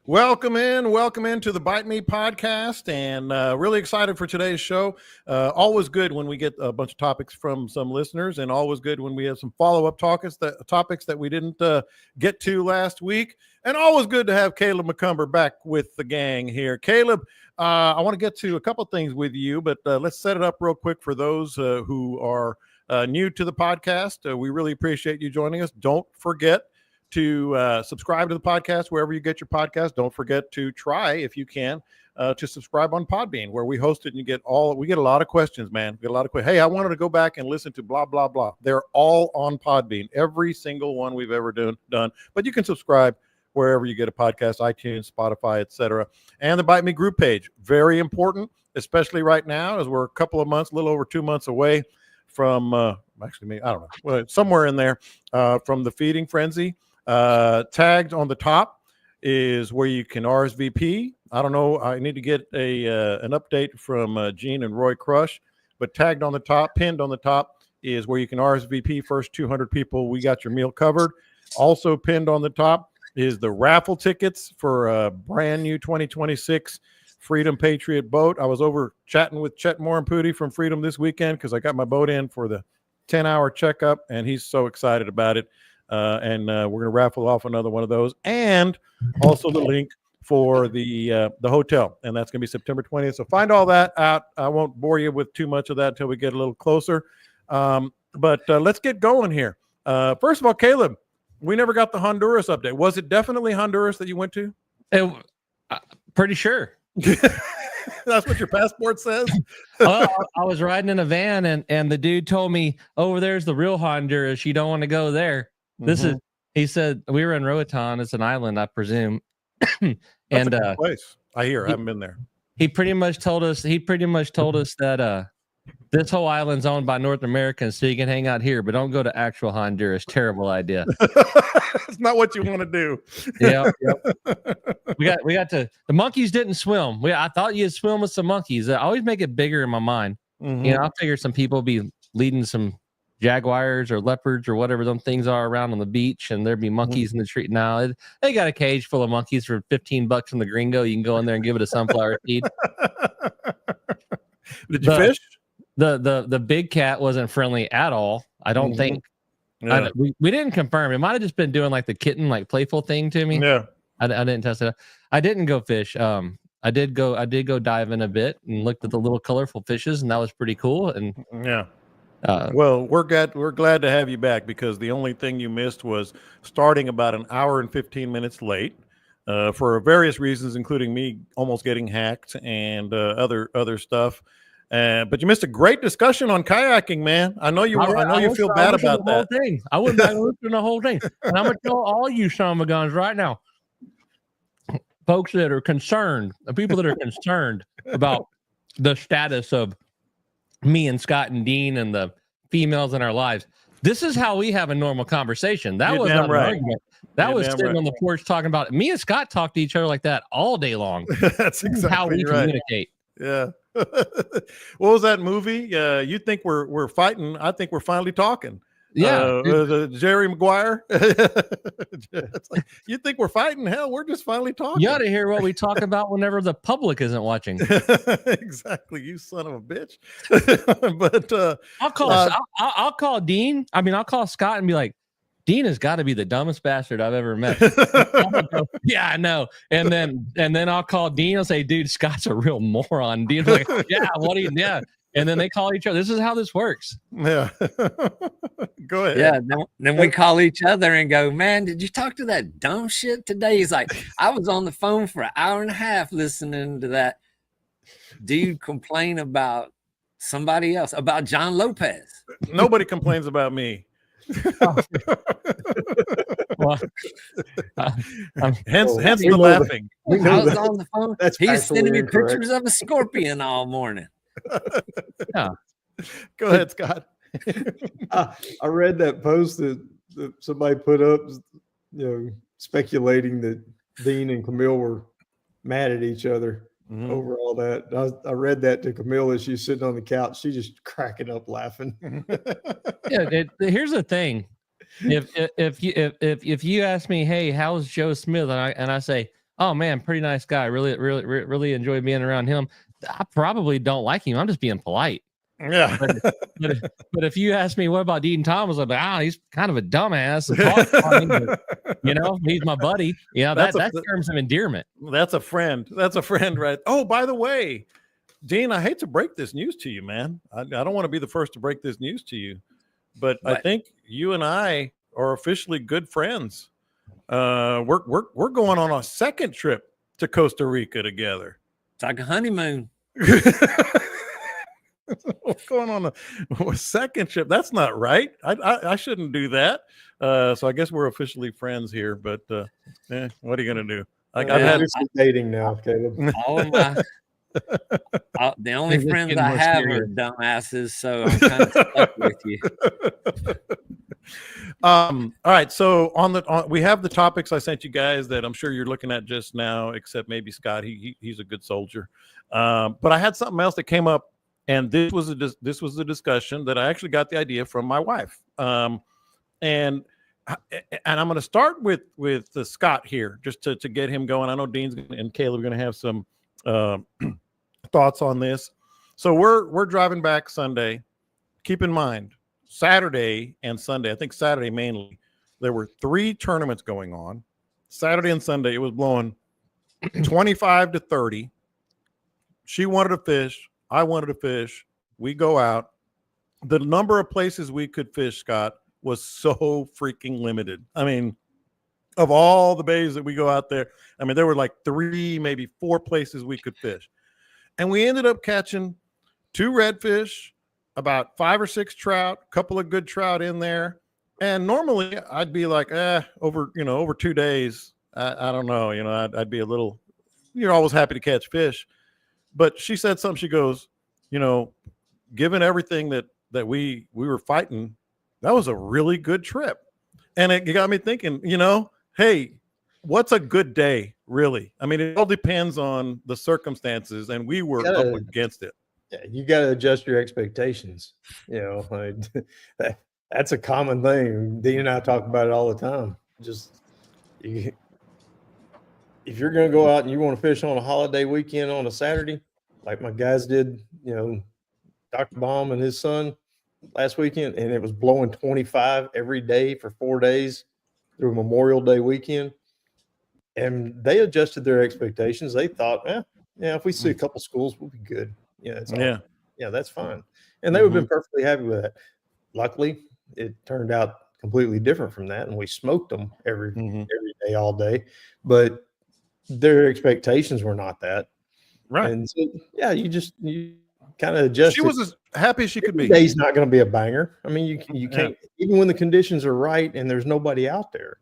Welcome into the Bite Me podcast, and really excited for today's show. Always good when we get a bunch of topics from some listeners, and always good when we have some follow-up topics that we didn't get to last week. And always good to have Caleb McCumber back with the gang here. Caleb, I want to get to a couple things with you, but let's set it up real quick for those who are new to the podcast. We really appreciate you joining us. Don't forget to subscribe to the podcast wherever you get your podcast. Don't forget to try, if you can, to subscribe on Podbean, where we host it, and we get a lot of questions, man. We get a lot of questions. Hey, I wanted to go back and listen to blah blah blah. They're all on Podbean, every single one we've ever done. But you can subscribe wherever you get a podcast, iTunes, Spotify, etc. And the Bite Me group page, very important, especially right now, as we're a couple of months, a little over 2 months away from actually, I don't know, well, somewhere in there from the feeding frenzy. Tagged on the top is where you can RSVP. I don't know. I need to get an update from Gene and Roy Crush, but tagged on the top, pinned on the top is where you can RSVP. First 200 people, we got your meal covered. Also pinned on the top is the raffle tickets for a brand new 2026 Freedom Patriot boat. I was over chatting with Chet Moore-Pooty from Freedom this weekend because I got my boat in for the 10-hour checkup, and he's so excited about it. And we're going to raffle off another one of those, and also the link for the hotel, and that's going to be September 20th. So find all that out. I won't bore you with too much of that until we get a little closer. But let's get going here. First of all, Caleb, we never got the Honduras update. Was it definitely Honduras that you went to? Pretty sure. That's what your passport says? Well, I was riding in a van, and the dude told me, over there's the real Honduras. You don't want to go there. He said, we were in Roatan. It's an island, I presume. That's a good place. I haven't been there. He pretty much told us that this whole island's owned by North Americans, so you can hang out here, but don't go to actual Honduras. Terrible idea. It's not what you want to do. Yeah. We got the monkeys didn't swim. I thought you'd swim with some monkeys. I always make it bigger in my mind. I figure some people be leading some jaguars or leopards or whatever them things are around on the beach, and there'd be monkeys in the tree. Now they got a cage full of monkeys for $15 from the Gringo. You can go in there and give it a sunflower seed. Did you fish? The big cat wasn't friendly at all. I don't think. Yeah. We didn't confirm. It might have just been doing like the kitten, like playful thing to me. Yeah. I didn't test it. I didn't go fish. I did go dive in a bit and looked at the little colorful fishes, and that was pretty cool. And yeah. Well, we're glad to have you back, because the only thing you missed was starting about an hour and 15 minutes late for various reasons, including me almost getting hacked and other stuff. But you missed a great discussion on kayaking, man. I know you feel bad about that. I went back and listened to the whole thing, and I'm gonna tell all you son of a guns right now, folks that are concerned, the people that are concerned about the status of me and Scott and Dean and the females in our lives. This is how we have a normal conversation. That was not an argument. That was sitting on the porch talking about it. Me and Scott talk to each other like that all day long. That's exactly how we communicate. Yeah. What was that movie? You think we're fighting? I think we're finally talking. Yeah, Jerry Maguire. It's like, you think we're fighting? Hell, we're just finally talking. You ought to hear what we talk about whenever the public isn't watching. Exactly, you son of a bitch. But I'll call Dean. I mean, I'll call Scott and be like, Dean has got to be the dumbest bastard I've ever met. Yeah, I know. And then I'll call Dean. I'll say, dude, Scott's a real moron. Dean's like, yeah, what do you? Yeah. And then they call each other. This is how this works. Yeah. Go ahead. Yeah. Then we call each other and go, man, did you talk to that dumb shit today? He's like, I was on the phone for an hour and a half listening to that dude complain about somebody else, about John Lopez. Nobody complains about me. Well, hence the laughing. I was on the phone. He's sending me pictures of a scorpion all morning. Yeah. Go ahead, Scott. I read that post that somebody put up, speculating that Dean and Camille were mad at each other over all that. I read that to Camille as she's sitting on the couch. She's just cracking up laughing. Yeah. Here's the thing. If you ask me, hey, how's Joe Smith? And I say, oh man, pretty nice guy. Really enjoyed being around him. I probably don't like him. I'm just being polite. Yeah. But if you ask me, what about Dean Thomas? I'm like, he's kind of a dumbass. And talks fine, but, he's my buddy. That terms of endearment. That's a friend. That's a friend, right? Oh, by the way, Dean, I hate to break this news to you, man. I don't want to be the first to break this news to you, but I think you and I are officially good friends. We're going on a second trip to Costa Rica together. It's like a honeymoon. What's going on a second trip? That's not right. I shouldn't do that. So I guess we're officially friends here. But what are you gonna do? I've had dating now, Caleb. All of my the only friends I have are dumbasses, so I'm kind of stuck with you. All right. So we have the topics I sent you guys that I'm sure you're looking at just now, except maybe Scott. He's a good soldier. But I had something else that came up. And this was a discussion that I actually got the idea from my wife. And I'm going to start with Scott here, just to get him going. I know Dean's and Caleb are going to have some thoughts on this. So we're driving back Sunday. Keep in mind, Saturday and Sunday, I think Saturday mainly, there were 3 tournaments going on. Saturday and Sunday, it was blowing 25 to 30. She wanted to fish. I wanted to fish. We go out. The number of places we could fish, Scott, was so freaking limited. I mean, of all the bays that we go out there, I mean, there were like 3, maybe 4 places we could fish. And we ended up catching 2 redfish, about 5 or 6 trout, a couple of good trout in there. And normally I'd be like, over 2 days, I don't know, I'd be a little, you're always happy to catch fish. But she said something. She goes, given everything that we were fighting, that was a really good trip. And it got me thinking, hey, what's a good day, really? I mean, it all depends on the circumstances, and we were up against it. Yeah, you got to adjust your expectations. That's a common thing. Dean and I talk about it all the time. If you're going to go out and you want to fish on a holiday weekend on a Saturday, like my guys did, Dr. Baum and his son last weekend, and it was blowing 25 every day for 4 days through Memorial Day weekend. And they adjusted their expectations. They thought, if we see a couple schools, we'll be good. That's fine. And they would have been perfectly happy with that. Luckily, it turned out completely different from that, and we smoked them every day, all day. But their expectations were not that. Right. And so, you kind of adjust. She was as happy as she could be. Day's not going to be a banger. I mean, you can't, even when the conditions are right and there's nobody out there,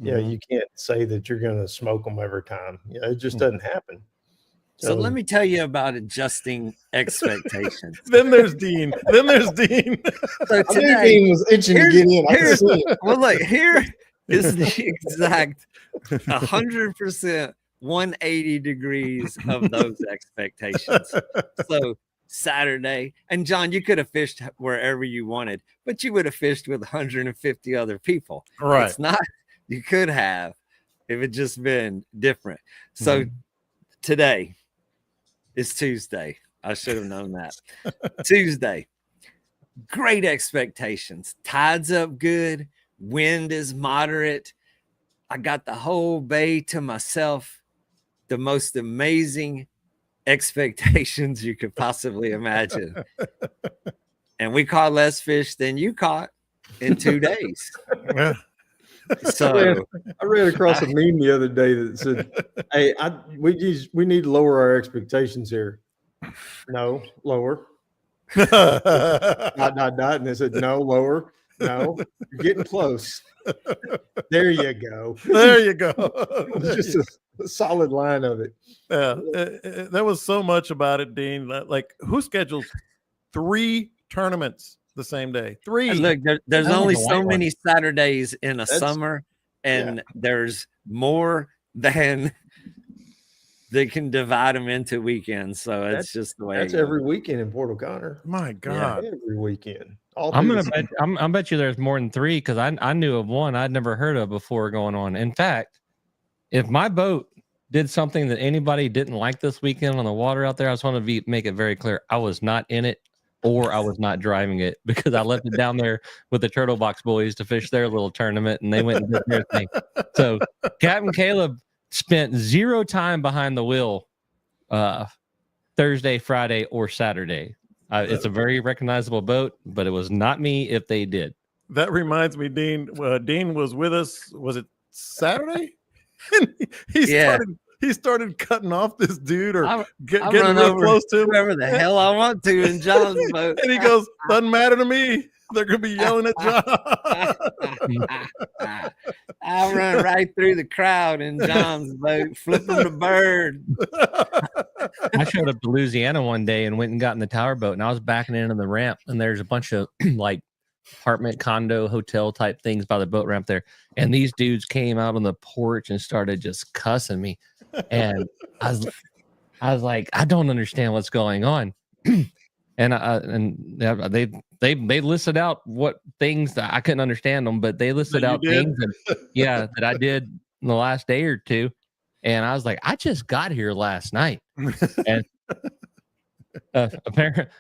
you can't say that you're going to smoke them every time. It just doesn't happen. So let me tell you about adjusting expectations. Then there's Dean. So today, Dean was itching to get in. Well, look, here is the exact 100%. 180 degrees of those expectations. So Saturday, and John, you could have fished wherever you wanted, but you would have fished with 150 other people. Right. It's not, you could have, if it just been different. So today is Tuesday. I should have known that. Tuesday, great expectations. Tide's up good. Wind is moderate. I got the whole bay to myself. The most amazing expectations you could possibly imagine. And we caught less fish than you caught in 2 days. So I read across a meme the other day that said, hey, we need to lower our expectations here. No, lower. And they said, no, lower. No, you're getting close. There you go. Just a solid line of it. Yeah, there was so much about it, Dean. Like, who schedules 3 tournaments the same day? 3. And look, there's only so many Saturdays in a summer, and there's more than they can divide them into weekends. So it's just the way. That's every weekend in Port O'Connor. My God, every weekend. I bet you there's more than 3 because I knew of one I'd never heard of before going on. In fact, if my boat did something that anybody didn't like this weekend on the water out there, I just want to make it very clear. I was not in it, or I was not driving it, because I left it down there with the Turtle Box boys to fish their little tournament, and they went and did their thing. So Captain Caleb spent 0 time behind the wheel Thursday, Friday, or Saturday. It's a very recognizable boat, but it was not me if they did. That reminds me, Dean. Dean was with us. Was it Saturday? He started cutting off this dude or getting real close to him. Whoever the hell I want to in John's boat. And he goes, doesn't matter to me. They're going to be yelling at John. I run right through the crowd in John's boat, flipping the bird. I showed up to Louisiana one day and went and got in the tower boat, and I was backing into the ramp, and there's a bunch of like apartment, condo, hotel type things by the boat ramp there. And these dudes came out on the porch and started just cussing me. And I was like, I don't understand what's going on. And they listed out what things that I couldn't understand them, but they listed out things that I did in the last day or two. And I was like, I just got here last night. And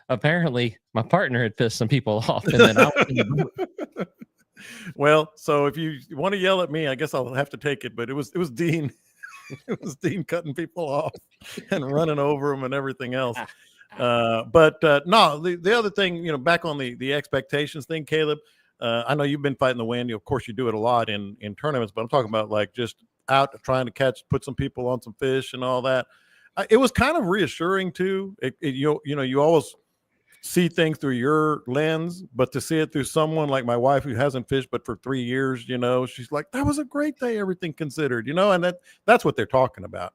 apparently my partner had pissed some people off, and then I was in the boat. Well, so if you want to yell at me, I guess I'll have to take it. But it was Dean. It was Dean cutting people off and running over them and everything else. No, the other thing, back on the expectations thing, Caleb. I know you've been fighting the wind. Of course, you do it a lot in tournaments, but I'm talking about like just out trying to put some people on some fish and all that. It was kind of reassuring too. You always see things through your lens, but to see it through someone like my wife who hasn't fished but for 3 years, she's like, that was a great day, everything considered, and that's what they're talking about.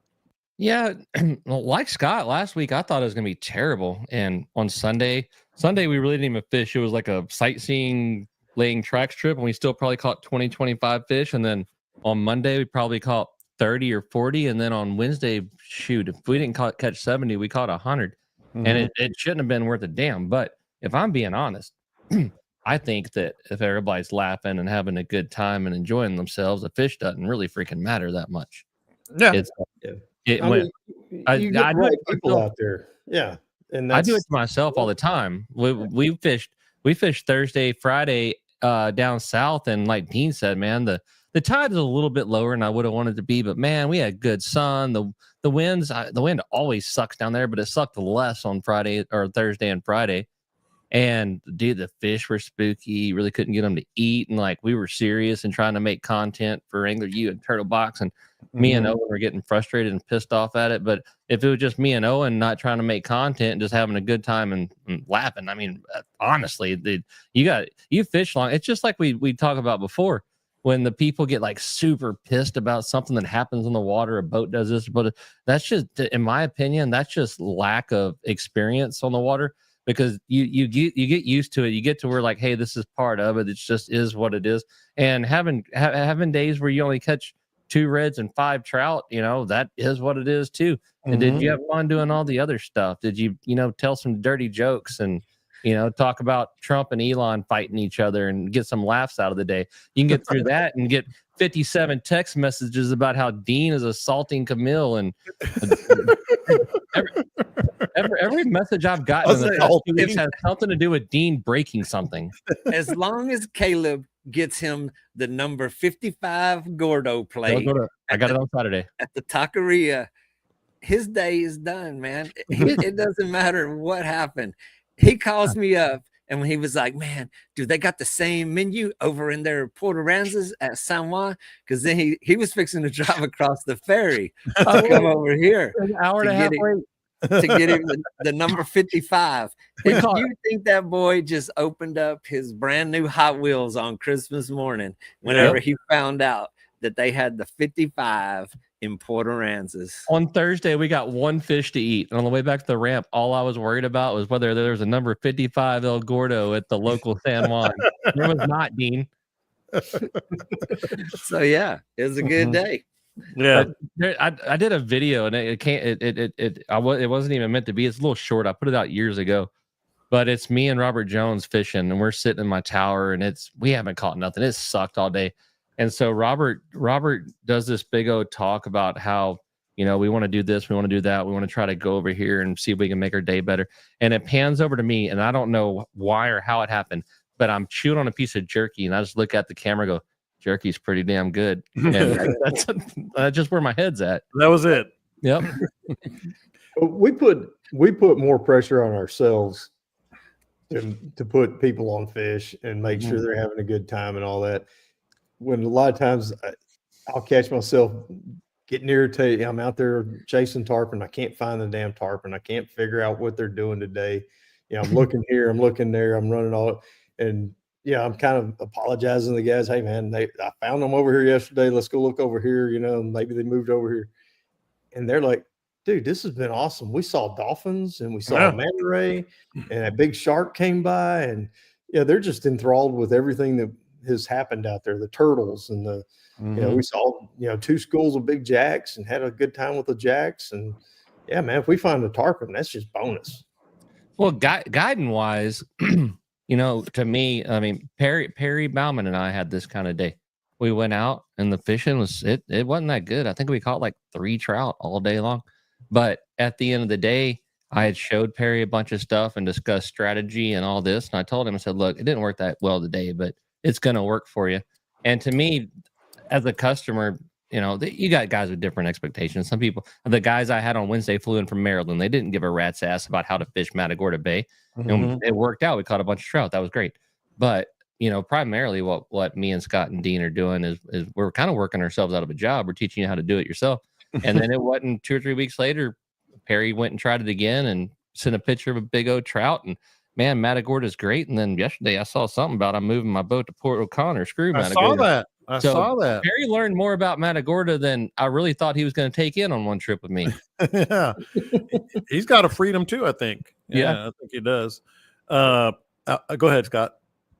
Yeah, like Scott last week, I thought it was gonna be terrible. And on Sunday we really didn't even fish. It was like a sightseeing laying tracks trip, and we still probably caught 20, 25 fish. And then on Monday we probably caught 30 or 40, and then on Wednesday, shoot, if we didn't catch 70, we caught 100. And it shouldn't have been worth a damn. But if I'm being honest, I think that if everybody's laughing and having a good time and enjoying themselves, the fish doesn't really freaking matter that much. Yeah. You get right people out there. Yeah. And I do it to myself all the time. We fished Thursday, Friday down south, and like Dean said, man, the tide is a little bit lower than I would have wanted to be, but man, we had good sun. The wind always sucks down there, but it sucked less on Friday or Thursday and Friday. And dude, the fish were spooky. Really couldn't get them to eat, and like we were serious and trying to make content for Angler U and Turtle Box, and me and Owen were getting frustrated and pissed off at it. But if it was just me and Owen not trying to make content and just having a good time and laughing, I mean, honestly, you fish long. It's just like we talk about before. When the people get like super pissed about something that happens in the water, a boat does this, but that's just, in my opinion, that's just lack of experience on the water, because you get used to it. You get to where like, hey, this is part of it. It just is what it is. And having days where you only catch 2 reds and 5 trout, that is what it is too. And did you have fun doing all the other stuff? Did you, tell some dirty jokes and, talk about Trump and Elon fighting each other and get some laughs out of the day? You can get through that and get 57 text messages about how Dean is assaulting Camille, and every message I've gotten in the past 2 weeks has something to do with Dean breaking something. As long as Caleb gets him the number 55 Gordo plate, I got it on Saturday at the taqueria, his day is done, man. It doesn't matter what happened. He calls me up, and when he was like, man, dude, they got the same menu over in their Port Aransas at San Juan, because then he was fixing to drive across the ferry to come over here. An hour and a half wait. To get him the number 55. If you think that boy just opened up his brand new Hot Wheels on Christmas morning whenever he found out that they had the 55 in Port Aransas. On Thursday, we got 1 fish to eat. And on the way back to the ramp, all I was worried about was whether there was a number 55 El Gordo at the local San Juan. There was not, Dean. So yeah, it was a good day. Yeah, I did a video, and it wasn't even meant to be. It's a little short. I put it out years ago, but it's me and Robert Jones fishing, and we're sitting in my tower, and we haven't caught nothing. It sucked all day. And so Robert does this big old talk about how we want to do this, we want to do that, we want to try to go over here and see if we can make our day better. And it pans over to me, and I don't know why or how it happened, but I'm chewing on a piece of jerky, and I just look at the camera and go, jerky's pretty damn good. And that's just where my head's at. That was it. Yep. We put more pressure on ourselves to put people on fish and make sure they're having a good time and all that. When a lot of times I'll catch myself getting irritated. I'm out there chasing tarpon. I can't find the damn tarpon. I can't figure out what they're doing today. I'm looking here, I'm looking there, I'm running all, and I'm kind of apologizing to the guys. Hey man, I found them over here yesterday. Let's go look over here. Maybe they moved over here, and they're like, dude, this has been awesome. We saw dolphins and we saw a manta ray, and a big shark came by, and they're just enthralled with everything that has happened out there. The turtles and the, we saw 2 schools of big jacks and had a good time with the jacks. And yeah, man, if we find a tarpon, that's just bonus. Well, guiding wise, to me, I mean, Perry Bauman and I had this kind of day. We went out and the fishing it wasn't that good. I think we caught like 3 trout all day long. But at the end of the day, I had showed Perry a bunch of stuff and discussed strategy and all this. And I told him, I said, look, it didn't work that well today, but it's going to work for you. And to me, as a customer, you got guys with different expectations. Some people, the guys I had on Wednesday flew in from Maryland. They didn't give a rat's ass about how to fish Matagorda Bay. And it worked out. We caught a bunch of trout. That was great. But, primarily what me and Scott and Dean are doing is we're kind of working ourselves out of a job. We're teaching you how to do it yourself. And then it wasn't 2 or 3 weeks later, Perry went and tried it again and sent a picture of a big old trout. And man, Matagorda is great. And then yesterday I saw something about I'm moving my boat to Port O'Connor. Screw Matagorda. I saw that. Perry learned more about Matagorda than I really thought he was going to take in on one trip with me. Yeah. He's got a freedom too, I think. Yeah, I think he does. Go ahead, Scott.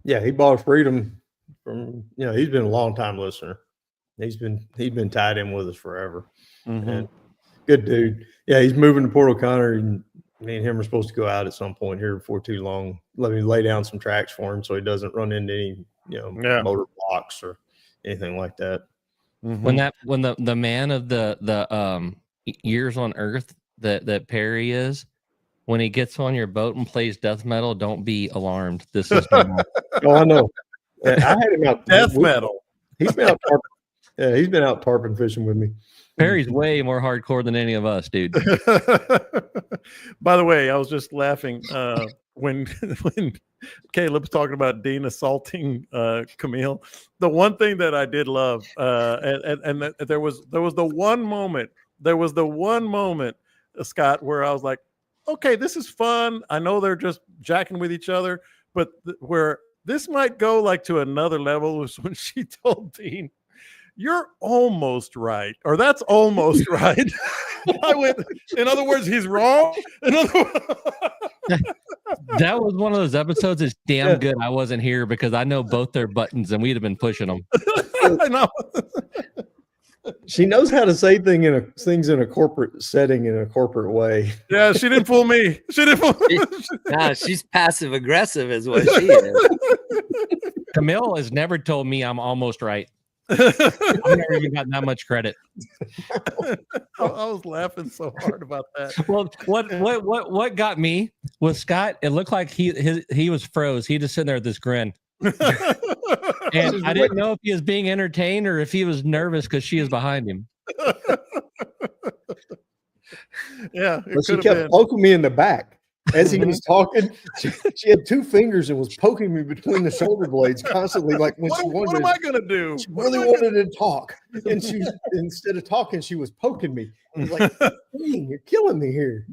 Yeah, he bought a freedom from, he's been a long time listener. He's been tied in with us forever. And good dude. Yeah, he's moving to Port O'Connor, and me and him are supposed to go out at some point here before too long. Let me lay down some tracks for him so he doesn't run into any, motor blocks or anything like that. When the man of the years on Earth that Perry is, when he gets on your boat and plays death metal, don't be alarmed. This is normal. Oh, I know. I had him out death metal. He's been out tarpon. Yeah, he's been out tarpon fishing with me. Perry's way more hardcore than any of us, dude. By the way, I was just laughing when Caleb's talking about Dean assaulting Camille. The one thing that I did love, and there was the one moment, Scott, where I was like, okay, this is fun. I know they're just jacking with each other, but where this might go like to another level was when she told Dean, "You're almost right," or "That's almost right." I went, in other words, he's wrong. That was one of those episodes that's damn good I wasn't here because I know both their buttons and we'd have been pushing them. I know. She knows how to say things in a corporate setting in a corporate way. Yeah, she didn't fool me. Nah, she's passive aggressive is what she is. Camille has never told me I'm almost right. I've never even gotten that much credit. I was laughing so hard about that. Well, what got me was Scott. It looked like he was froze. He just sitting there with this grin, and I didn't know if he was being entertained or if he was nervous because she is behind him. Yeah, but she kept poking me in the back. As he was talking, she had 2 fingers and was poking me between the shoulder blades constantly. Like when what am I going to do? She really wanted to talk, and she instead of talking, she was poking me. I was like, "Dang, you're killing me here."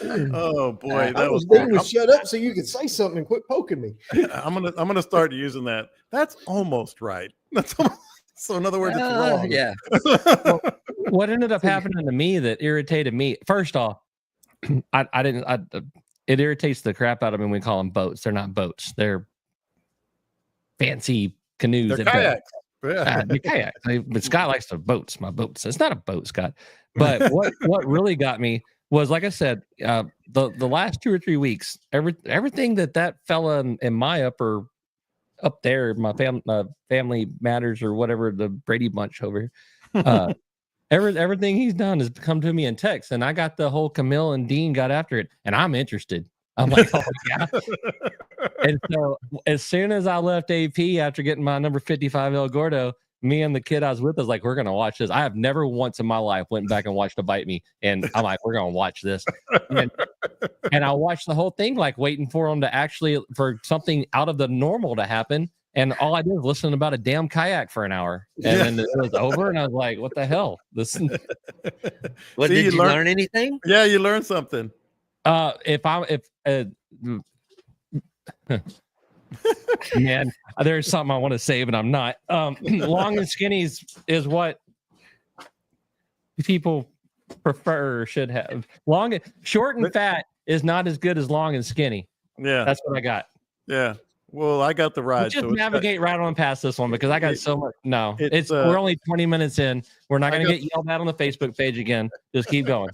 Oh boy, that was being shut up so you could say something and quit poking me. I'm gonna start using that. That's almost right. That's almost, so in other words, it's wrong. Yeah. Well, what ended up happening to me that irritated me? First off, it irritates the crap out of me when we call them boats. They're not boats. They're fancy canoes. They're kayaks. They're kayaks. But Scott likes the boats. My boats. It's not a boat, Scott. But what really got me was, like I said, the last 2 or 3 weeks, everything that fella in my up there, my family matters or whatever, the Brady Bunch over here, Everything he's done has come to me in text, and I got the whole Camille and Dean got after it, and I'm interested. I'm like, oh yeah. And so as soon as I left AP after getting my number 55 El Gordo, me and the kid I was with was like, we're gonna watch this. I have never once in my life went back and watched a Bite Me, and I'm like, we're gonna watch this. And I watched the whole thing, like waiting for them to actually for something out of the normal to happen. And all I did was listen about a damn kayak for an hour, and then it was over. And I was like, "What the hell?" This. What See, did you learn anything? Yeah, you learned something. Man, there's something I want to say, but I'm not. Long and skinny is what people prefer or should have. Short and fat is not as good as long and skinny. Yeah, that's what I got. Yeah. Well, I got the ride. Just navigate right on past this one because I got so much. No, we're only 20 minutes in. We're not going to get yelled at on the Facebook page again. Just keep going.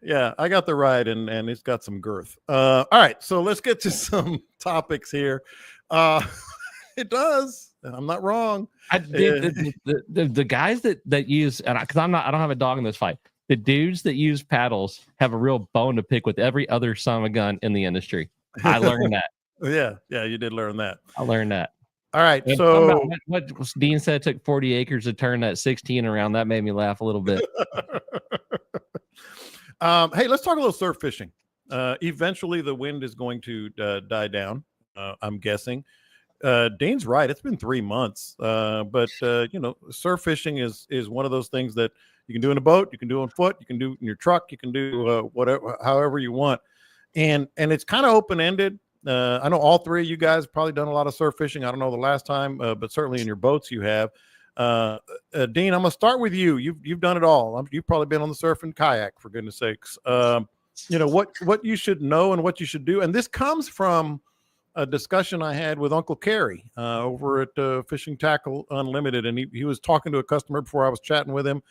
Yeah, I got the ride, and it's got some girth. All right, so let's get to some topics here. It does, and I'm not wrong. The guys that use, and because I don't have a dog in this fight. The dudes that use paddles have a real bone to pick with every other son of a gun in the industry. I learned that. Yeah, you did learn that. I learned that. All right, and so what Dean said, it took 40 acres to turn that 16 around. That made me laugh a little bit. Hey, let's talk a little surf fishing. Eventually, the wind is going to die down. I'm guessing. Dean's right. It's been 3 months, but surf fishing is one of those things that you can do in a boat, you can do on foot, you can do in your truck, you can do whatever, however you want, and it's kind of open ended. I know all three of you guys have probably done a lot of surf fishing. I don't know the last time, but certainly in your boats you have. Dean, I'm gonna start with you. You've done it all. You've probably been on the surf and kayak, for goodness sakes. What you should know and what you should do. And this comes from a discussion I had with Uncle Kerry over at Fishing Tackle Unlimited, and he was talking to a customer before I was chatting with him,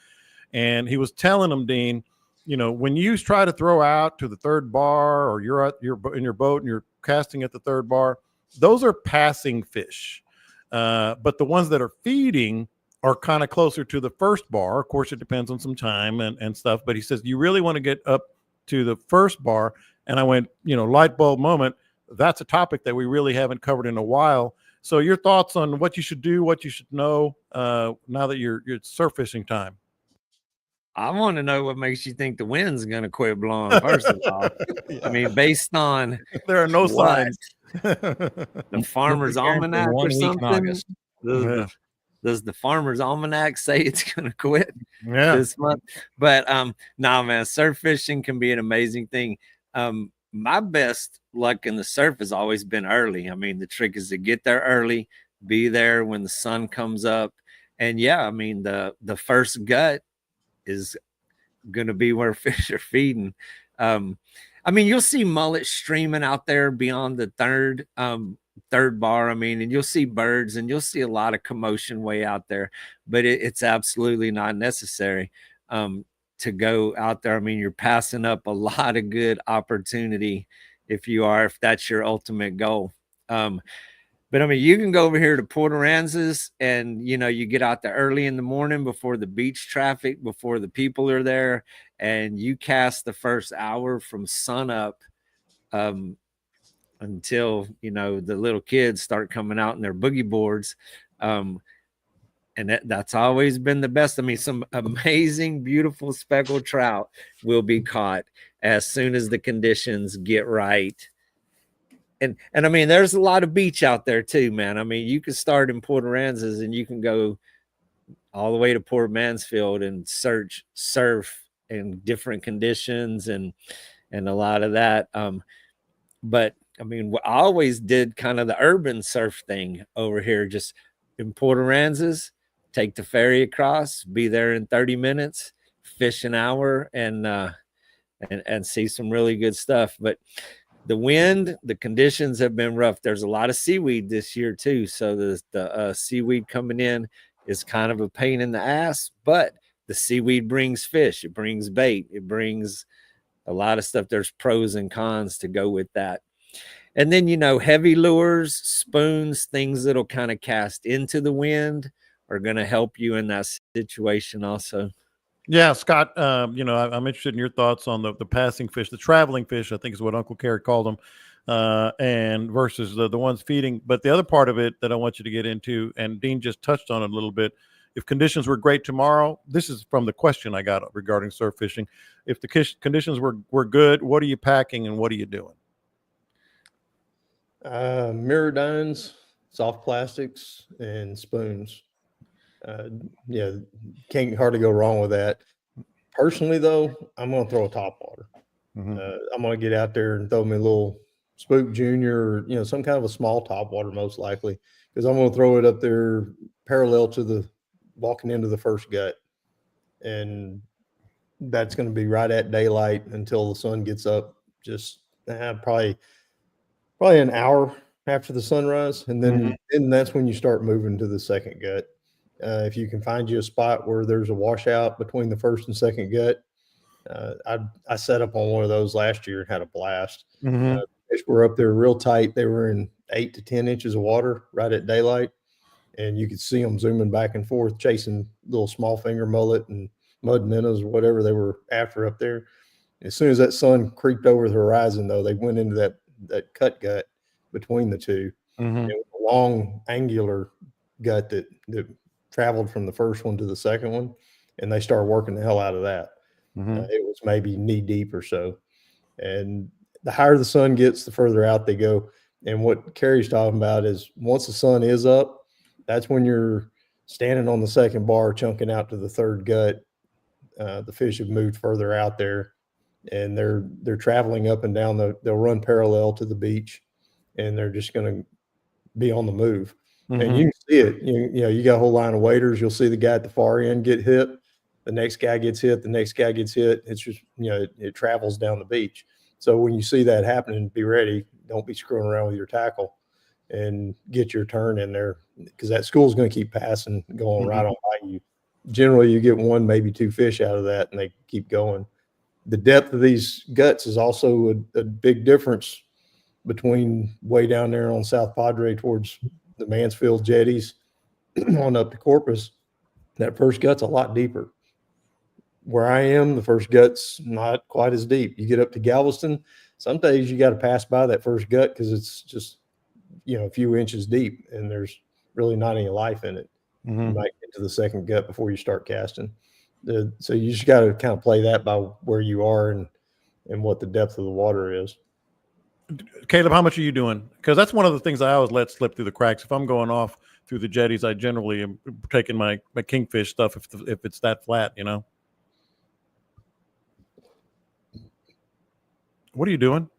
and he was telling him, Dean, when you try to throw out to the third bar, or you're in your boat and you're casting at the third bar, those are passing fish. But the ones that are feeding are kind of closer to the first bar. Of course, it depends on some time and stuff. But he says, you really want to get up to the first bar. And I went, light bulb moment. That's a topic that we really haven't covered in a while. So your thoughts on what you should do, what you should know now that you're surf fishing time. I want to know what makes you think the wind's going to quit blowing, first of all. Yeah. I mean, based on there are no signs. The Farmer's Almanac or something? Does the Farmer's Almanac say it's going to quit this month? But man, surf fishing can be an amazing thing. My best luck in the surf has always been early. I mean, the trick is to get there early, be there when the sun comes up. And yeah, I mean, the first gut is going to be where fish are feeding. I mean, you'll see mullet streaming out there beyond the third bar. I mean, and you'll see birds and you'll see a lot of commotion way out there, but it's absolutely not necessary to go out there. I mean, you're passing up a lot of good opportunity if that's your ultimate goal. But I mean, you can go over here to Port Aransas and, you get out there early in the morning before the beach traffic, before the people are there, and you cast the first hour from sunup until, the little kids start coming out in their boogie boards. And that's always been the best. I mean, some amazing, beautiful speckled trout will be caught as soon as the conditions get right. And I mean, there's a lot of beach out there too, man. I mean, you can start in Port Aransas and you can go all the way to Port Mansfield and surf in different conditions and a lot of that. But I mean, I always did kind of the urban surf thing over here, just in Port Aransas, take the ferry across, be there in 30 minutes, fish an hour and see some really good stuff. But the wind, the conditions have been rough. There's a lot of seaweed this year too. So the seaweed coming in is kind of a pain in the ass, but the seaweed brings fish. It brings bait. It brings a lot of stuff. There's pros and cons to go with that. And then, heavy lures, spoons, things that'll kind of cast into the wind are going to help you in that situation also. Yeah, Scott, I'm interested in your thoughts on the passing fish, the traveling fish, I think is what Uncle Kerry called them, and versus the ones feeding. But the other part of it that I want you to get into, and Dean just touched on it a little bit, if conditions were great tomorrow, this is from the question I got regarding surf fishing. If the conditions were good, what are you packing and what are you doing? Mirrodines, soft plastics, and spoons. Yeah, can't hardly go wrong with that. Personally, though, I'm going to throw a topwater. I'm going to get out there and throw me a little Spook Junior, or some kind of a small topwater, most likely, because I'm going to throw it up there parallel to the walking into the first gut, and that's going to be right at daylight until the sun gets up. Just probably an hour after the sunrise, and then that's when you start moving to the second gut. If you can find you a spot where there's a washout between the first and second gut, I set up on one of those last year and had a blast. Fish were up there real tight. They were in 8 to 10 inches of water right at daylight, and you could see them zooming back and forth, chasing little small finger mullet and mud minnows or whatever they were after up there. As soon as that sun creeped over the horizon, though, they went into that cut gut between the two. It was a long angular gut that traveled from the first one to the second one, and they started working the hell out of that. It was maybe knee deep or so. And the higher the sun gets, the further out they go. And what Carrie's talking about is once the sun is up, that's when you're standing on the second bar, chunking out to the third gut. The fish have moved further out there, and they're traveling up and down. They'll run parallel to the beach, and they're just going to be on the move. And you can see it. You got a whole line of waders. You'll see the guy at the far end get hit. The next guy gets hit. The next guy gets hit. It's just, it travels down the beach. So when you see that happening, be ready. Don't be screwing around with your tackle, and get your turn in there, because that school's going to keep passing, going right on by you. Generally, you get one, maybe two fish out of that, and they keep going. The depth of these guts is also a big difference between way down there on South Padre towards the Mansfield jetties on up to Corpus. That first gut's a lot deeper. Where I am, the first gut's not quite as deep. You get up to Galveston, some days you got to pass by that first gut because it's just, a few inches deep, and there's really not any life in it. You might get to the second gut before you start casting. So you just got to kind of play that by where you are and what the depth of the water is. Caleb, how much are you doing? Because that's one of the things I always let slip through the cracks. If I'm going off through the jetties, I generally am taking my kingfish stuff if it's that flat, What are you doing?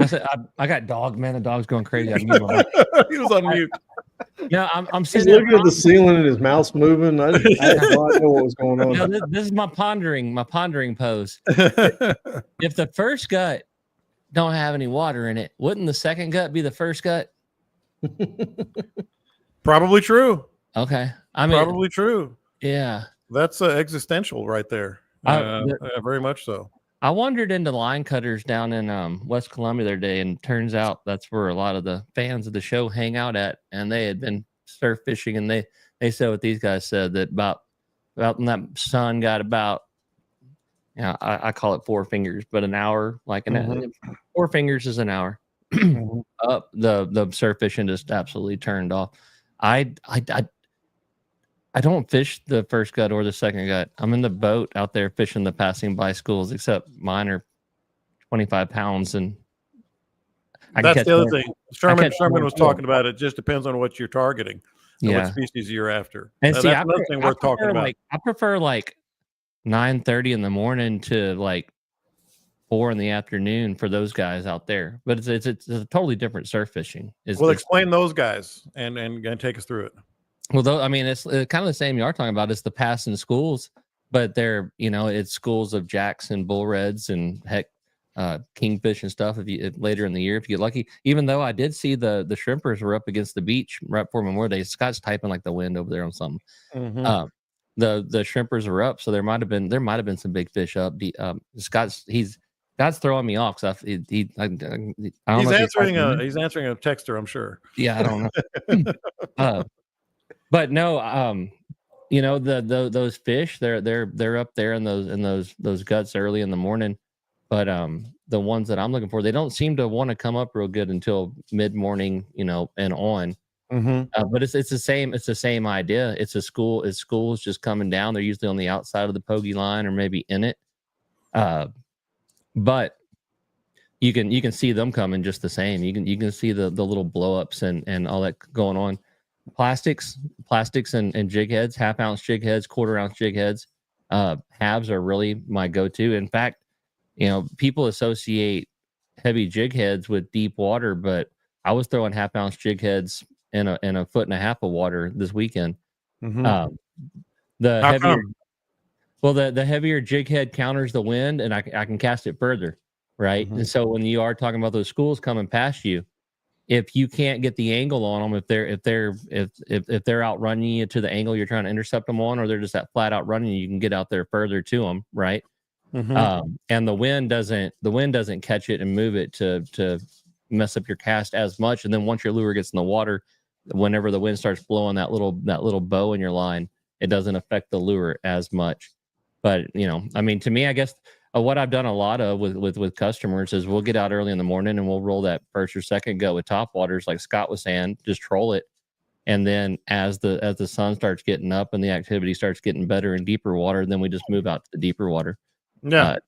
I said, I got dog, man. The dog's going crazy. He was on mute. Yeah, I'm He's sitting looking at the ceiling and his mouth's moving. I had no idea what was going on. No, this is my pondering pose. If the first gut don't have any water in it, wouldn't the second gut be the first gut? Probably true. Okay. Probably true. Yeah. That's existential right there. Very much so. I wandered into line cutters down in West Columbia the other day, and turns out that's where a lot of the fans of the show hang out at. And they had been surf fishing, and they said what these guys said, that about when that sun got about, I call it 4 fingers, but an hour, like 4 fingers is an hour. Up the surf fishing just absolutely turned off. I don't fish the first gut or the second gut. I'm in the boat out there fishing the passing by schools, except mine are 25 pounds. And that's the other thing. Sherman was talking about. It just depends on what you're targeting and what species you're after. And see, that's another thing worth talking about. I prefer 9:30 in the morning to 4 in the afternoon for those guys out there. But it's a totally different surf fishing. Explain those guys and take us through it. Well, though, it's kind of the same you are talking about. It's the passing schools, but they're, it's schools of jacks and bull reds and heck, kingfish and stuff. If you later in the year, if you get lucky, even though I did see the shrimpers were up against the beach right before Memorial Day. Scott's typing like the wind over there on something. The shrimpers are up, so there might have been some big fish up. Scott's throwing me off because he's answering a texter, I'm sure. Yeah, I don't know. But no, you know, those fish, they're up there in those guts early in the morning. But the ones that I'm looking for, they don't seem to want to come up real good until mid morning, you know, and on. But it's the same idea. It's schools just coming down. They're usually on the outside of the pogey line or maybe in it. But you can see them coming just the same. You can see the little blow ups and all that going on. Plastics and jig heads, half-ounce jig heads, quarter-ounce jig heads. Halves are really my go-to. In fact, you know, people associate heavy jig heads with deep water, but I was throwing half-ounce jig heads in a foot and a half of water this weekend. The How heavier, come? well, the heavier jig head counters the wind, and I can cast it further, right? And so when you are talking about those schools coming past you, if you can't get the angle on them, if they're outrunning you to the angle you're trying to intercept them on, or they're just that flat out running, you can get out there further to them, right? And the wind doesn't catch it and move it to mess up your cast as much. And then once your lure gets in the water, whenever the wind starts blowing that little bow in your line, it doesn't affect the lure as much. But you know, I mean, to me, I guess what I've done a lot of with customers is we'll get out early in the morning and we'll roll that first or second go with top waters, like Scott was saying, just troll it. And then as the sun starts getting up and the activity starts getting better in deeper water, then we just move out to the deeper water. Heavy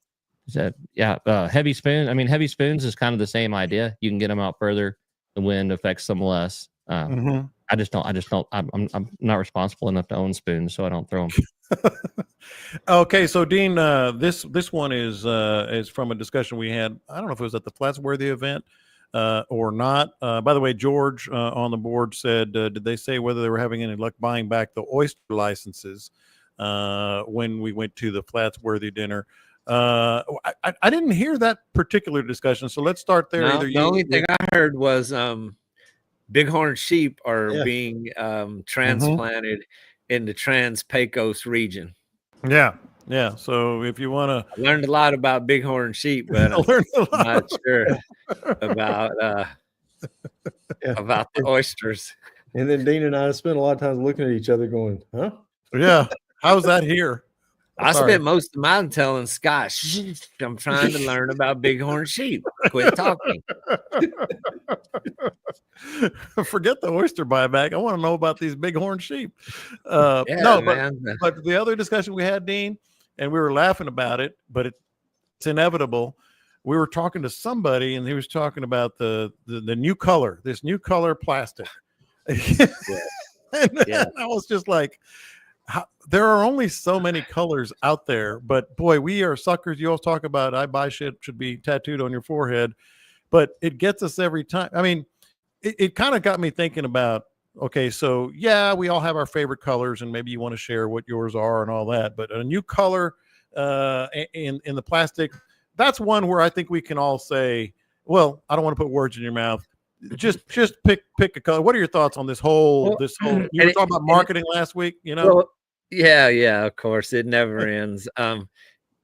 spoon. I mean, heavy spoons is kind of the same idea. You can get them out further. The wind affects them less. I just don't. I'm not responsible enough to own spoons, so I don't throw them. Okay, so Dean, this one is from a discussion we had. I don't know if it was at the Flatsworthy event or not. By the way, George on the board said, did they say whether they were having any luck buying back the oyster licenses when we went to the Flatsworthy dinner? I didn't hear that particular discussion, so let's start there. No, the only thing I heard was bighorn sheep are being transplanted in the Trans-Pecos region. Yeah. So if you want to, I learned a lot about bighorn sheep, but I'm not sure about the oysters. And then Dean and I spent a lot of time looking at each other going, huh? Yeah. How's that here? I spent most of mine telling Scott, I'm trying to learn about bighorn sheep. Quit talking. Forget the oyster buyback. I want to know about these bighorn sheep. But the other discussion we had, Dean, and we were laughing about it, but it's inevitable. We were talking to somebody, and he was talking about the new color, this new color plastic. And I was just like, there are only so many colors out there, but boy, we are suckers. You always talk about I buy shit should be tattooed on your forehead, but it gets us every time. I mean, it kind of got me thinking about, okay, so yeah, we all have our favorite colors, and maybe you want to share what yours are and all that, but a new color in the plastic, that's one where I think we can all say, well, I don't want to put words in your mouth. Just pick a color. What are your thoughts on this whole you were talking about marketing last week, you know? Well, yeah, of course. It never ends. And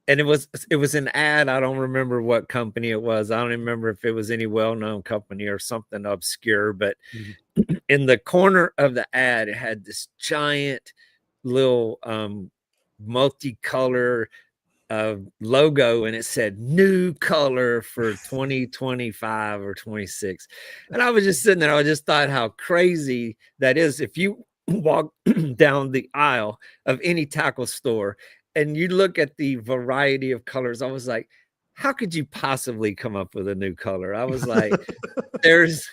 it was an ad. I don't remember what company it was. I don't remember if it was any well-known company or something obscure, but in the corner of the ad, it had this giant little multicolor logo, and it said new color for 2025 or 26. And I was just sitting there. I just thought how crazy that is. If you walk down the aisle of any tackle store and you look at the variety of colors, I was like, how could you possibly come up with a new color? I was like, there's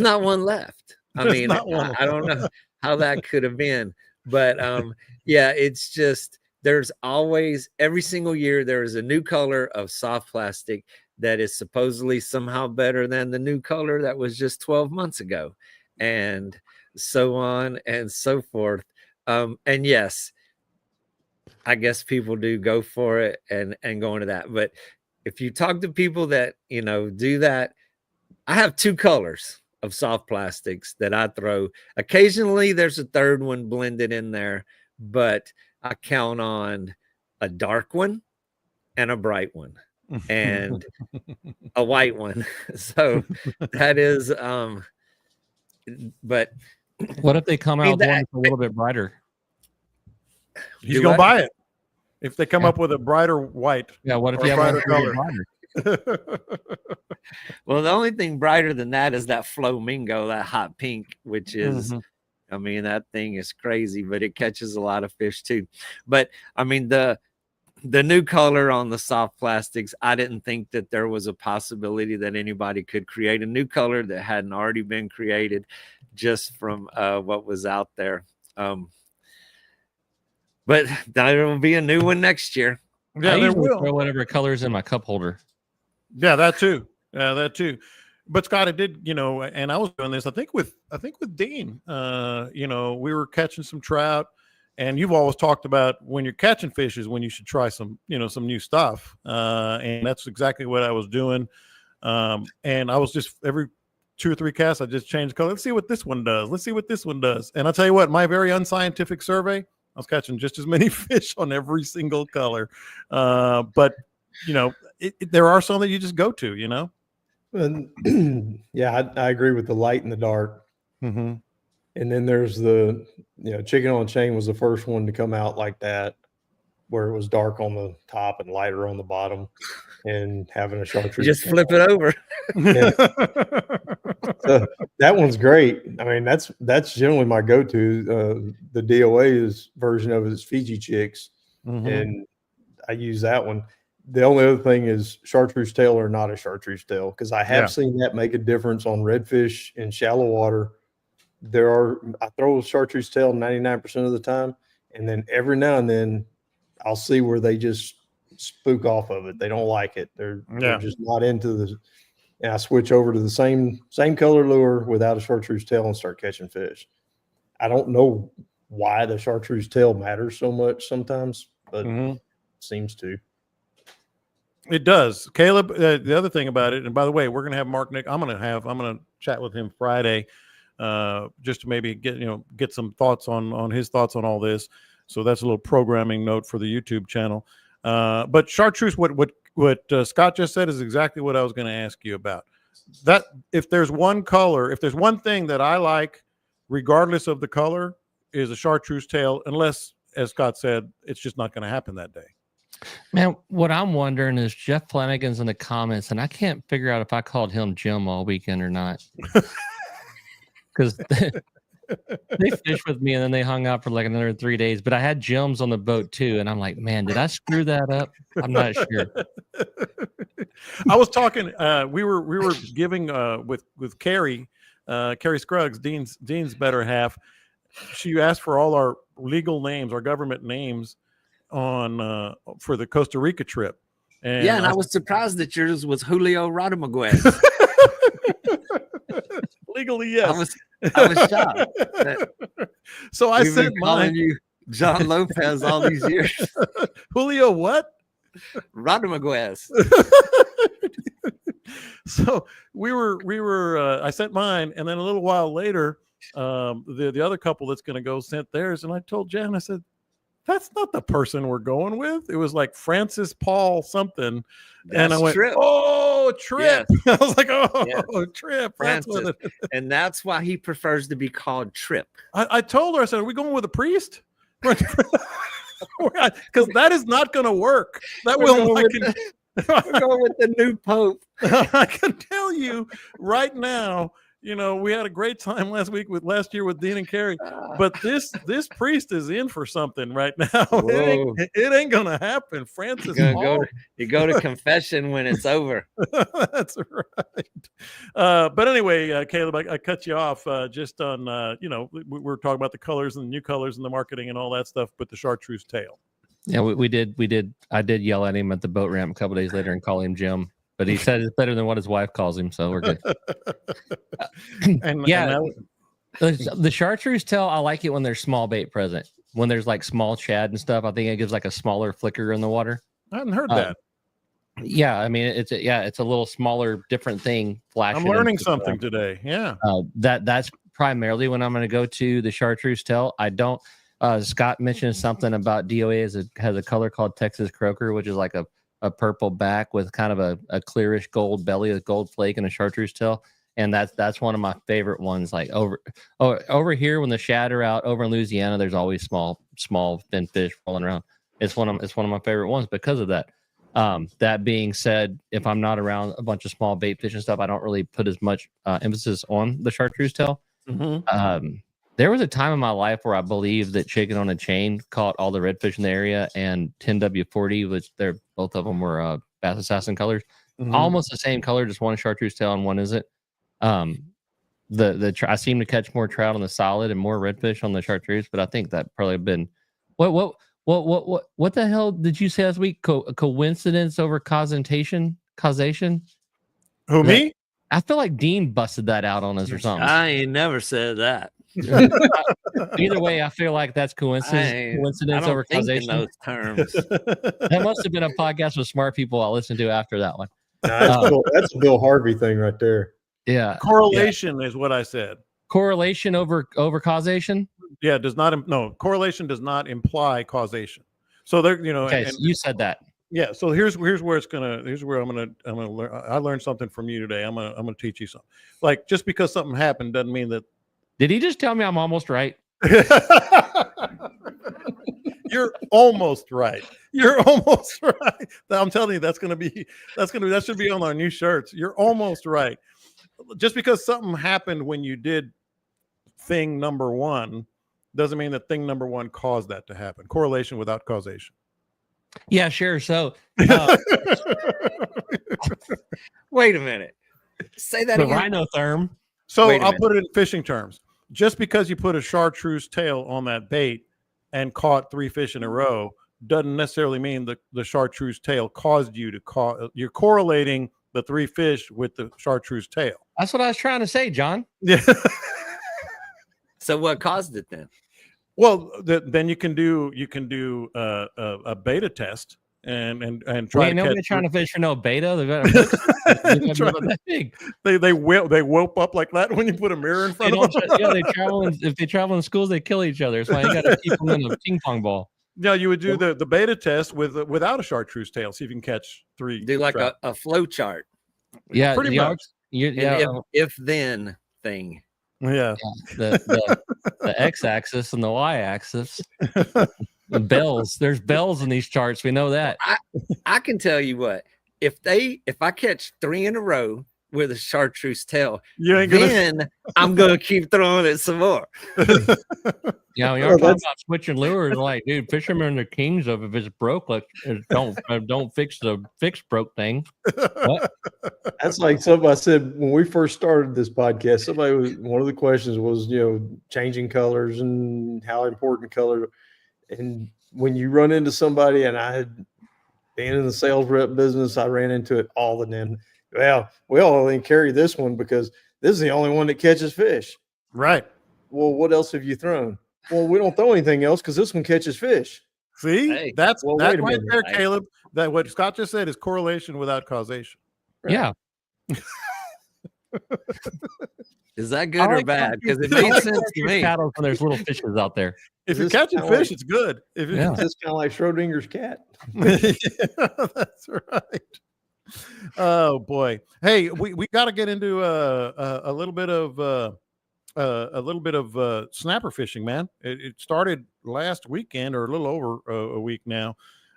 not one left. I mean, I don't know how that could have been, but it's just, there's always, every single year, there is a new color of soft plastic that is supposedly somehow better than the new color that was just 12 months ago, and so on and so forth. And yes, I guess people do go for it and go into that. But if you talk to people that, do that, I have two colors of soft plastics that I throw. Occasionally there's a third one blended in there, but I count on a dark one and a bright one and a white one. So that is, but what if they come out one a little bit brighter? He's Do gonna what? buy it if they come Yeah. up with a brighter white. Yeah, what if Or you have one brighter for your color. bladder? Well, the only thing brighter than that is that flamingo, that hot pink, which is, Mhm. I mean, that thing is crazy, but it catches a lot of fish too. But I mean, the new color on the soft plastics, I didn't think that there was a possibility that anybody could create a new color that hadn't already been created just from what was out there. But there will be a new one next year. Yeah, I there usually will. throw whatever colors in my cup holder. Yeah, that too. Yeah, that too. But Scott, I did, and I was doing this. I think with Dean. We were catching some trout, and you've always talked about when you're catching fish is when you should try some new stuff. And that's exactly what I was doing. And I was just every 2 or 3 casts, I just changed color. Let's see what this one does. Let's see what this one does. And I'll tell you what, my very unscientific survey, I was catching just as many fish on every single color. But there are some that you just go to, And yeah, I agree with the light and the dark. Mm-hmm. And then there's the, chicken on a chain was the first one to come out like that, where it was dark on the top and lighter on the bottom, and having a chartreuse. Just flip it over. Yeah. So that one's great. I mean, that's generally my go-to. The DOA's version of it is Fiji Chicks, Mm-hmm. and I use that one. The only other thing is chartreuse tail or not a chartreuse tail, because I have seen that make a difference on redfish in shallow water. I throw a chartreuse tail 99% of the time, and then every now and then I'll see where they just spook off of it. They don't like it. They're just not into the. And I switch over to the same color lure without a chartreuse tail and start catching fish. I don't know why the chartreuse tail matters so much sometimes, but it seems to. It does. Caleb, the other thing about it, and by the way, we're going to have Mark Nick. I'm going to chat with him Friday, just to maybe get some thoughts on his thoughts on all this. So that's a little programming note for the YouTube channel. But chartreuse, what Scott just said is exactly what I was going to ask you about. That if there's one color, if there's one thing that I like, regardless of the color, is a chartreuse tail, unless, as Scott said, it's just not going to happen that day. Man, what I'm wondering is Jeff Flanagan's in the comments, and I can't figure out if I called him Jim all weekend or not. Because they fished with me and then they hung out for like another 3 days. But I had Jims on the boat too, and I'm like, man, did I screw that up? I'm not sure. I was talking. We were giving with Carrie Scruggs, Dean's better half. She asked for all our legal names, our government names, on for the Costa Rica trip. And yeah, and I was surprised that yours was Julio Rodamaguez. Legally, yes. I was shocked. So I sent calling mine. you John Lopez all these years. Julio what? Rodamaguez. So we were I sent mine, and then a little while later, the other couple that's going to go sent theirs, and I told Jan, I said, that's not the person we're going with. It was like Francis Paul something. And I went, Trip. oh, Trip. Yes. I was like, oh, Yes. Trip. Francis. And that's why he prefers to be called Trip. I told her, I said, are we going with a priest? Because that is not going to work. That will not. We're going with the new Pope. I can tell you right now, we had a great time last year with Dean and Carrie, but this priest is in for something right now. It ain't gonna happen. Francis, you go to confession when it's over. That's right. But anyway, Caleb, I cut you off just on we were talking about the colors and the new colors and the marketing and all that stuff, but the chartreuse tail. Yeah, we did. I did yell at him at the boat ramp a couple days later and call him Jim. But he said it's better than what his wife calls him, so we're good. The chartreuse tail, I like it when there's small bait present. When there's like small shad and stuff, I think it gives like a smaller flicker in the water. I hadn't heard that. Yeah, I mean it's a little smaller, different thing. Flashing. I'm learning something today. Yeah. That's primarily when I'm going to go to the chartreuse tail. I don't. Scott mentioned something about DOA has a color called Texas Croaker, which is like a purple back with kind of a clearish gold belly with gold flake and a chartreuse tail. And that's one of my favorite ones. Like over here when the shad are out over in Louisiana, there's always small small thin fish rolling around. It's one of my favorite ones because of that. That being said, if I'm not around a bunch of small bait fish and stuff, I don't really put as much emphasis on the chartreuse tail. Mm-hmm. There was a time in my life where I believed that chicken on a chain caught all the redfish in the area, and 10W40, which both of them were Bass Assassin colors, almost the same color, just one chartreuse tail and one isn't. I seem to catch more trout on the solid and more redfish on the chartreuse, but I think that probably been what the hell did you say last week? Coincidence over causation? Who, me? I feel like Dean busted that out on us or something. I ain't never said that. Either way, I feel like that's coincidence over causation. In those terms. That must have been a podcast with smart people I'll listen to after that one. That's a Bill Harvey thing right there. Yeah. Correlation is what I said. Correlation over causation? Yeah, correlation does not imply causation. So there, okay, so you said that. Yeah, so here's where I'm gonna learn. I learned something from you today. I'm gonna teach you something. Like, just because something happened doesn't mean that. Did he just tell me I'm almost right? You're almost right. You're almost right. I'm telling you, that should be on our new shirts. You're almost right. Just because something happened when you did thing number one doesn't mean that thing number one caused that to happen. Correlation without causation. Yeah, sure. So wait a minute. Say that the again. rhinotherm. So I'll put it in fishing terms. Just because you put a chartreuse tail on that bait and caught 3 fish in a row doesn't necessarily mean that the chartreuse tail caused you to you're correlating the 3 fish with the chartreuse tail. That's what I was trying to say, John. Yeah. So what caused it then? Well, then you can do a beta test and try. Ain't nobody trying to fish for no beta. They whoop up like that when you put a mirror in front of them. Yeah, if they travel in schools, they kill each other. That's why you got to keep them in a ping pong ball. Yeah, you would do the beta test without a chartreuse tail, see if you can catch 3. Do like a flow chart. Yeah, pretty much. If then thing. Yeah. The x-axis and the y-axis. The bells. There's bells in these charts. We know that. I can tell you what. If I catch 3 in a row with a chartreuse tail, I'm gonna keep throwing it some more. Yeah, when you're talking about switching lures, like, dude, fishermen are kings of if it's broke, like, don't fix the broke thing. What? That's like something I said when we first started this podcast. One of the questions was, changing colors and how important color. And when you run into somebody, and I had been in the sales rep business, I ran into it all the time. Well, we all only carry this one because this is the only one that catches fish. Right. Well, what else have you thrown? Well, we don't throw anything else because this one catches fish. See, that's right there, Caleb. That what Scott just said is correlation without causation. Right? Yeah. Is that good or bad? Because it makes sense to me. Paddles when there's little fishes out there. If you're catching fish, it's good. It's just kind of like Schrodinger's cat. Yeah, that's right. Oh boy! Hey, we got to get into a little bit of snapper fishing, man. It started last weekend or a little over a week now,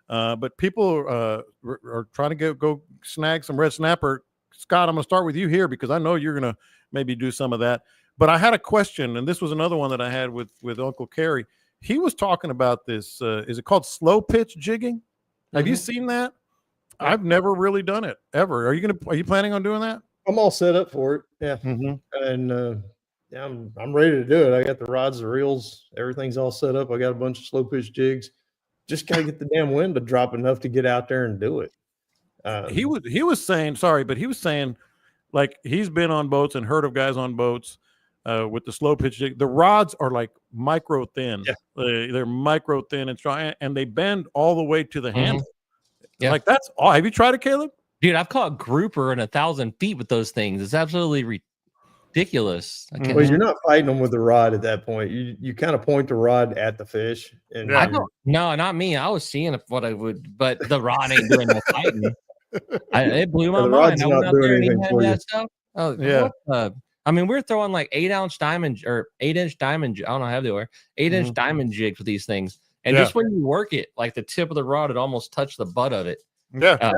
but people are trying to go snag some red snapper. Scott, I'm going to start with you here because I know you're going to maybe do some of that. But I had a question, and this was another one that I had with Uncle Kerry. He was talking about this. Is it called slow pitch jigging? Have you seen that? I've never really done it ever. Are you planning on doing that? I'm all set up for it. Yeah. And I'm ready to do it. I got the rods, the reels, everything's all set up. I got a bunch of slow pitch jigs. Just got to get the damn wind to drop enough to get out there and do it. He was saying, like, he's been on boats and heard of guys on boats with the slow pitch jig. The rods are like micro thin. Yeah. They're micro thin and strong, and they bend all the way to the handle. Yeah. Like, that's all. Have you tried it, Caleb? Dude, I've caught grouper in 1,000 feet with those things. It's absolutely ridiculous. Well, you're not fighting them with the rod at that point. You kind of point the rod at the fish. And no, not me. I was seeing what I would, but the rod ain't doing no fighting. It blew my mind. I went out there and he had that stuff. Oh yeah. I mean, we're throwing like 8-ounce diamond or 8-inch diamond. I don't know how they were 8-inch diamond jigs with these things, And Yeah. just when you work it, like the tip of the rod would almost touch the butt of it. Yeah.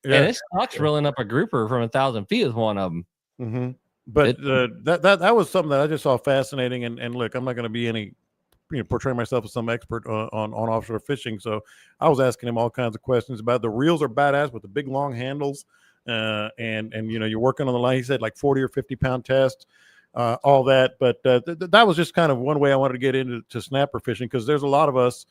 And it sucks reeling up a grouper from 1,000 feet is one of them. Mm-hmm. But that was something that I just saw fascinating. And look, I'm not going to be portray myself as some expert on offshore fishing. So I was asking him all kinds of questions about the reels are badass with the big long handles. And you're working on the line. He said like 40 or 50 pound tests, all that. But that was just kind of one way I wanted to get into snapper fishing, because there's a lot of us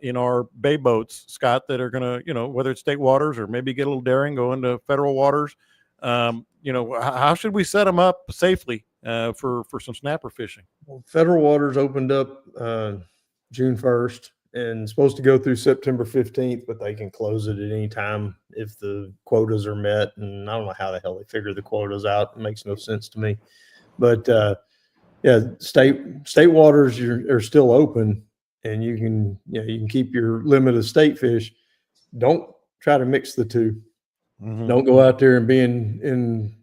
in our bay boats, Scott, that are going to, whether it's state waters or maybe get a little daring, go into federal waters. How should we set them up safely for some snapper fishing? Well, federal waters opened up June 1st and supposed to go through September 15th, but they can close it at any time if the quotas are met. And I don't know how the hell they figure the quotas out. It makes no sense to me. But state waters are still open, and you can keep your limit of state fish. Don't try to mix the two. Mm-hmm. Don't go out there and be in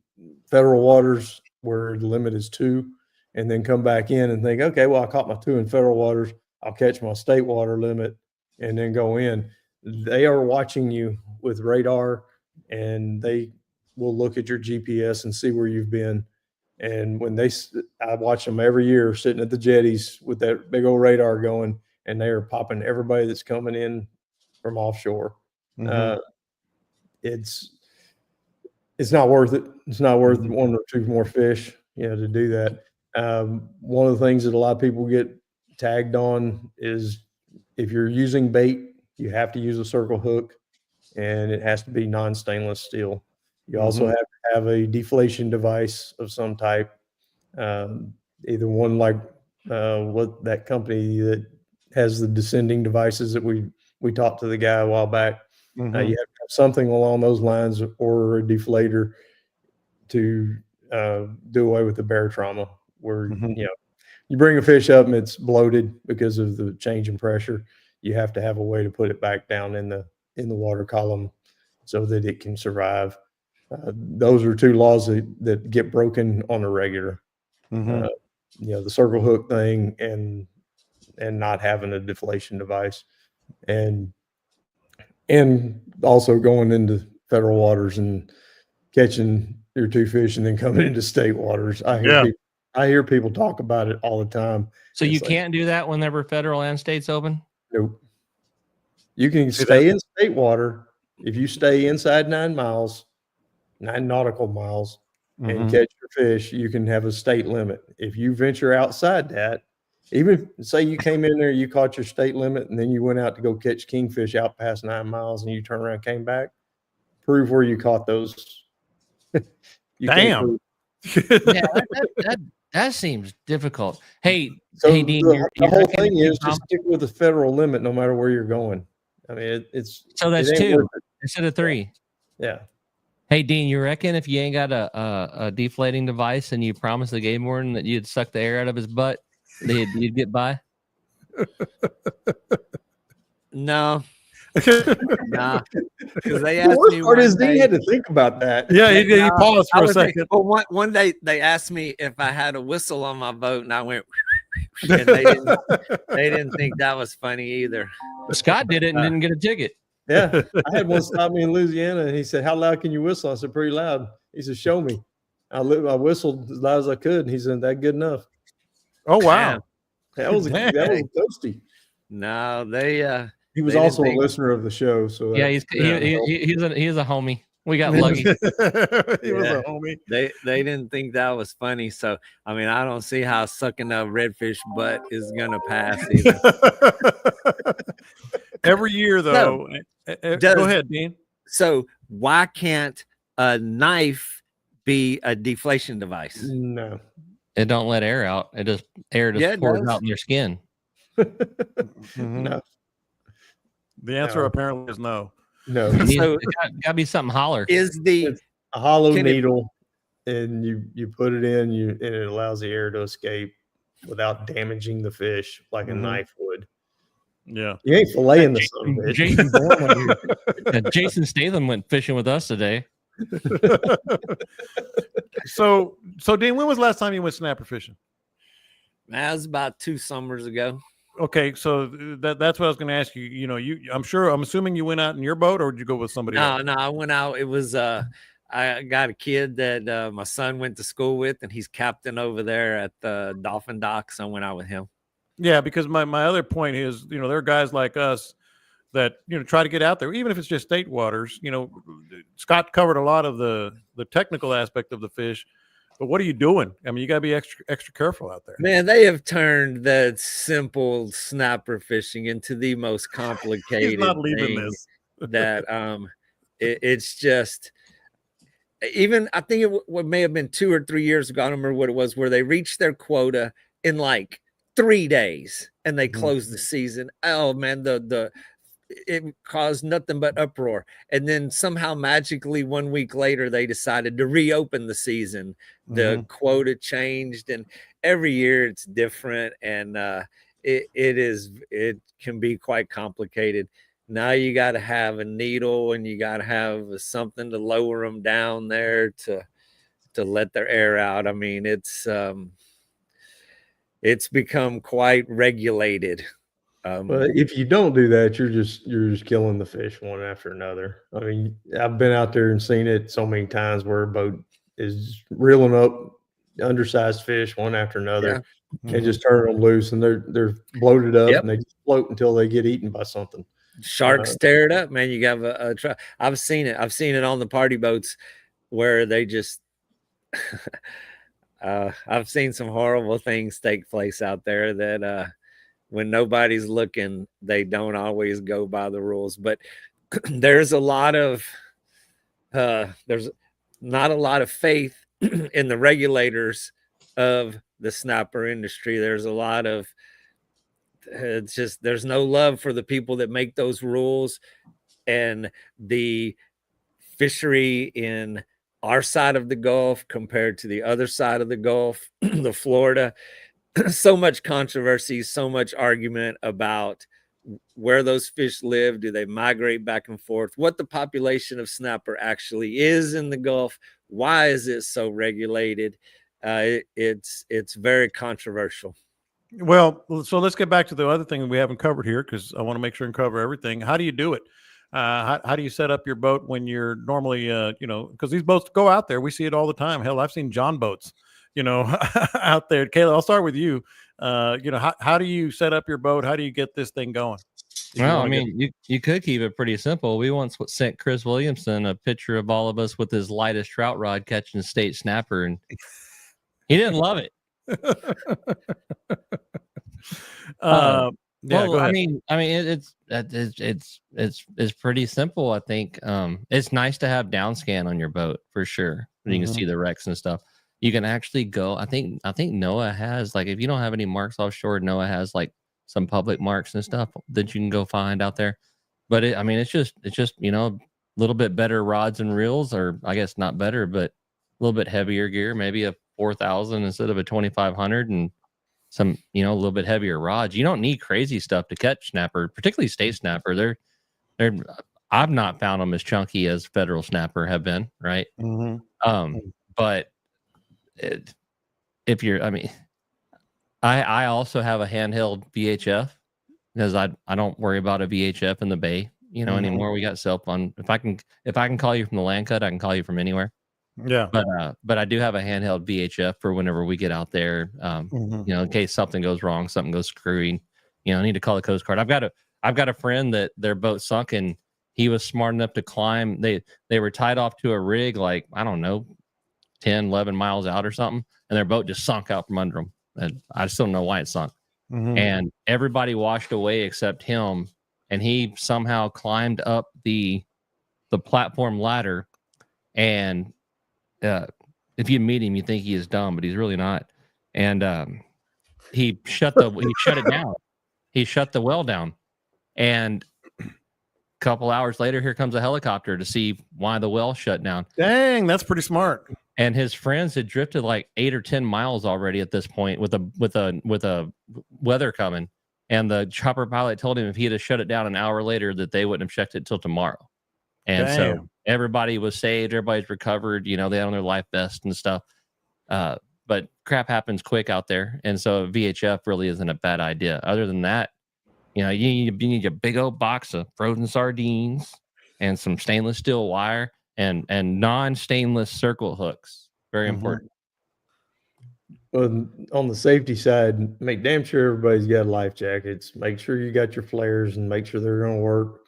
federal waters where the limit is 2, and then come back in and think, okay, well, I caught my 2 in federal waters. I'll catch my state water limit and then go in. They are watching you with radar, and they will look at your GPS and see where you've been. And when I watch them every year sitting at the jetties with that big old radar going, and they are popping everybody that's coming in from offshore. Mm-hmm. It's not worth it. It's not worth 1 or 2 more fish, to do that. One of the things that a lot of people get tagged on is if you're using bait, you have to use a circle hook, and it has to be non-stainless steel. You also have to have a deflation device of some type, either one like what that company that has the descending devices that we talked to the guy a while back. You have to have something along those lines, or a deflator to do away with the bear trauma, where you bring a fish up and it's bloated because of the change in pressure. You have to have a way to put it back down in the water column so that it can survive. Those are 2 laws that get broken on a regular. The circle hook thing and not having a deflation device, and also going into federal waters and catching your 2 fish and then coming into state waters. I hear people talk about it all the time. So you can't do that whenever federal and state's open? Nope. You can stay in state water if you stay inside 9 nautical miles, and catch your fish. You can have a state limit. If you venture outside that, even say you came in there, you caught your state limit, and then you went out to go catch kingfish out past 9 miles, and you turn around, came back, prove where you caught those. Damn. That seems difficult. Hey, So Dean, the whole thing is just stick with the federal limit no matter where you're going. I mean, it's so that's 2 instead of 3. Yeah. Hey, Dean, you reckon if you ain't got a deflating device and you promised the game warden that you'd suck the air out of his butt, you'd get by? No. Nah, because they The asked worst me part is day, he had to think about that. Yeah, he paused for a second. Well, one day they asked me if I had a whistle on my boat, and I went, and they didn't think that was funny either. Scott did it and didn't get a ticket. Yeah, I had one stop me in Louisiana, and he said, "How loud can you whistle?" I said, "Pretty loud." He said, "Show me." I whistled as loud as I could, and he said, "That good enough?" Oh wow, that was toasty. No, he was also a listener of the show, so yeah, he's a homie. We got lucky. He was a homie. They didn't think that was funny, so I mean, I don't see how sucking a redfish butt is gonna pass either. Every year, though. Go ahead, Dean. So why can't a knife be a deflation device? No, it don't let air out. It just pours out in your skin. No. The answer apparently is no. No. So it gotta be something holler. It's a hollow needle, and you put it in, and it allows the air to escape without damaging the fish like a knife would. Yeah, you ain't filleting the son of a bitch. Jason Statham went fishing with us today. So Dean, when was the last time you went snapper fishing? That was about 2 summers ago. Okay, so that's what I was going to ask you. You know, I'm assuming you went out in your boat, or did you go with somebody else? No, I went out. It was I got a kid that my son went to school with, and he's captain over there at the Dolphin Docks. I went out with him. Yeah, because my other point is, you know, there are guys like us that, you know, try to get out there, even if it's just state waters. You know, Scott covered a lot of the technical aspect of the fish, but what are you doing? I mean, you got to be extra careful out there. Man, they have turned that simple snapper fishing into the most complicated He's not leaving thing this. that it's just. Even I think it may have been 2 or 3 years ago. I don't remember what it was, where they reached their quota in like 3 days and they closed the season. Oh man, it caused nothing but uproar. And then somehow magically 1 week later they decided to reopen the season. The quota changed, and every year it's different, and it can be quite complicated. Now you got to have a needle, and you got to have something to lower them down there to let their air out. I mean, it's become quite regulated. But if you don't do that, you're just killing the fish one after another. I mean, I've been out there and seen it so many times where a boat is reeling up undersized fish one after another, and just turning them loose, and they're bloated up, and they just float until they get eaten by something. Sharks tear it up, man. You got a try. I've seen it on the party boats where they just I've seen some horrible things take place out there that when nobody's looking, they don't always go by the rules. But there's not a lot of faith in the regulators of the snapper industry. There's a lot of it's just there's no love for the people that make those rules, and the fishery in our side of the Gulf compared to the other side of the Gulf, the Florida, so much controversy, so much argument about where those fish live. Do they migrate back and forth? What the population of snapper actually is in the Gulf? Why is it so regulated? It's very controversial. Well, so let's get back to the other thing that we haven't covered here, because I want to make sure and cover everything. How do you do it? How do you set up your boat when you're normally, you know, because these boats go out there. We see it all the time. Hell, I've seen John boats, you know, out there. Kayla, I'll start with you. You know, how do you set up your boat? How do you get this thing going? Well, I mean, you could keep it pretty simple. We once sent Chris Williamson a picture of all of us with his lightest trout rod catching a state snapper, and he didn't love it. Yeah, well, I mean, it's pretty simple. I think it's nice to have down scan on your boat for sure. You can see the wrecks and stuff. You can actually go. I think NOAA has, like, if you don't have any marks offshore, NOAA has like some public marks and stuff that you can go find out there. But I mean, it's just you know, a little bit better rods and reels, or I guess not better, but a little bit heavier gear, maybe a 4,000 instead of a 2,500, and some, you know, a little bit heavier rods. You don't need crazy stuff to catch snapper, particularly state snapper. They're I've not found them as chunky as federal snapper have been, right? But if you're, I mean, I also have a handheld VHF because I don't worry about a VHF in the bay, you know, anymore. We got cell phone. If I can call you from the land cut, I can call you from anywhere. Yeah. But I do have a handheld VHF for whenever we get out there, you know, in case something goes wrong, something goes screwy, you know, I need to call the Coast Guard. I've got a friend that their boat sunk, and he was smart enough to climb. They were tied off to a rig, like, I don't know, 10, 11 miles out or something. And their boat just sunk out from under them. And I still don't know why it sunk. And everybody washed away except him. And he somehow climbed up the platform ladder. And if you meet him, you think he is dumb, but he's really not. And he shut it down. He shut the well down. And a couple hours later, here comes a helicopter to see why the well shut down. Dang, that's pretty smart. And his friends had drifted like 8 or 10 miles already at this point with a weather coming. And the chopper pilot told him if he had shut it down an hour later, that they wouldn't have checked it till tomorrow. And so everybody was saved. Everybody's recovered. You know, they had on their life vests and stuff. But but crap happens quick out there, and so VHF really isn't a bad idea. Other than that, you need a big old box of frozen sardines and some stainless steel wire and non-stainless circle hooks. Very important. Well, on the safety side, make damn sure everybody's got life jackets. Make sure you got your flares and make sure they're going to work.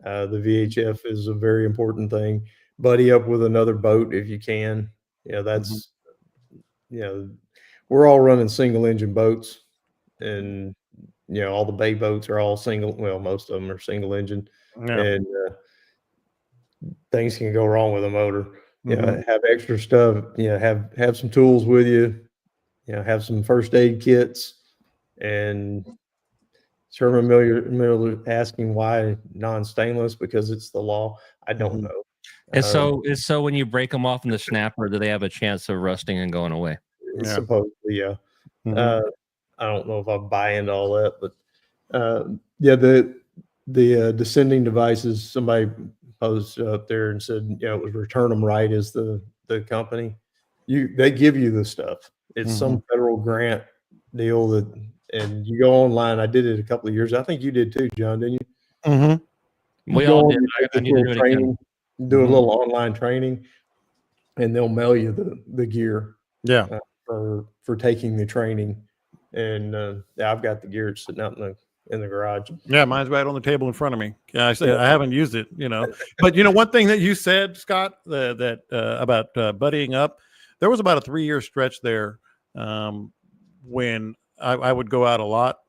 The VHF is a very important thing. Buddy up with another boat if you can. That's we're all running single engine boats, and all the bay boats are all single. Well, most of them are single engine, and things can go wrong with a motor. Have extra stuff. Have some tools with you. Have some first aid kits. And Sherman Miller asking why non-stainless, because it's the law. I don't know. And so when you break them off in the snapper, do they have a chance of rusting and going away? Supposedly, yeah. I don't know if I buy into all that, but the descending devices, somebody posted up there and said, it was Return Them Right is the company. They give you the stuff. It's some federal grant deal and you go online. I did it a couple of years. I think you did too, John, didn't you? We all did. I need to do it again. Do a little online training, and they'll mail you the gear. Yeah. For taking the training, and I've got the gear sitting out in the garage. Yeah, mine's right on the table in front of me. Yeah, I said I haven't used it, But one thing that you said, Scott, that about buddying up, there was about a 3-year stretch there when I would go out a lot,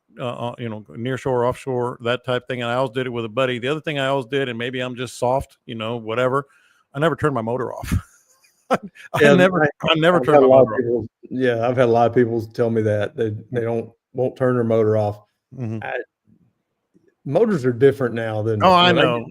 near shore, offshore, that type thing, and I always did it with a buddy. The other thing I always did, and maybe I'm just soft, whatever, I never turned my motor off. I never turned my motor off. Yeah, I've had a lot of people tell me that they won't turn their motor off. Motors are different now than I know.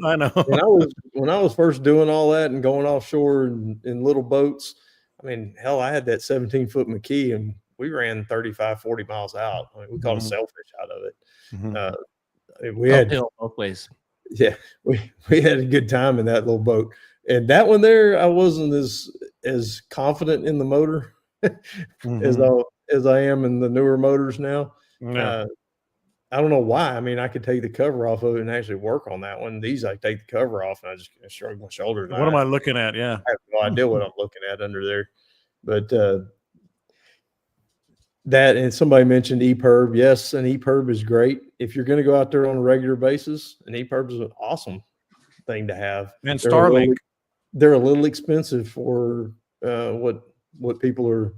When I was first doing all that and going offshore in little boats, I mean, hell, I had that 17-foot McKee and we ran 35, 40 miles out. I mean, we caught a sailfish out of it. We had both ways. Yeah, we had a good time in that little boat. And that one there, I wasn't as confident in the motor as I am in the newer motors now. Yeah. I don't know why. I mean, I could take the cover off of it and actually work on that one. These, I take the cover off and I just shrug my shoulders. What am I looking at? Yeah, I have no idea what I'm looking at under there. But that, and somebody mentioned EPIRB. Yes, an EPIRB is great if you're going to go out there on a regular basis. An EPIRB is an awesome thing to have. And Starlink, they're a little expensive for what people are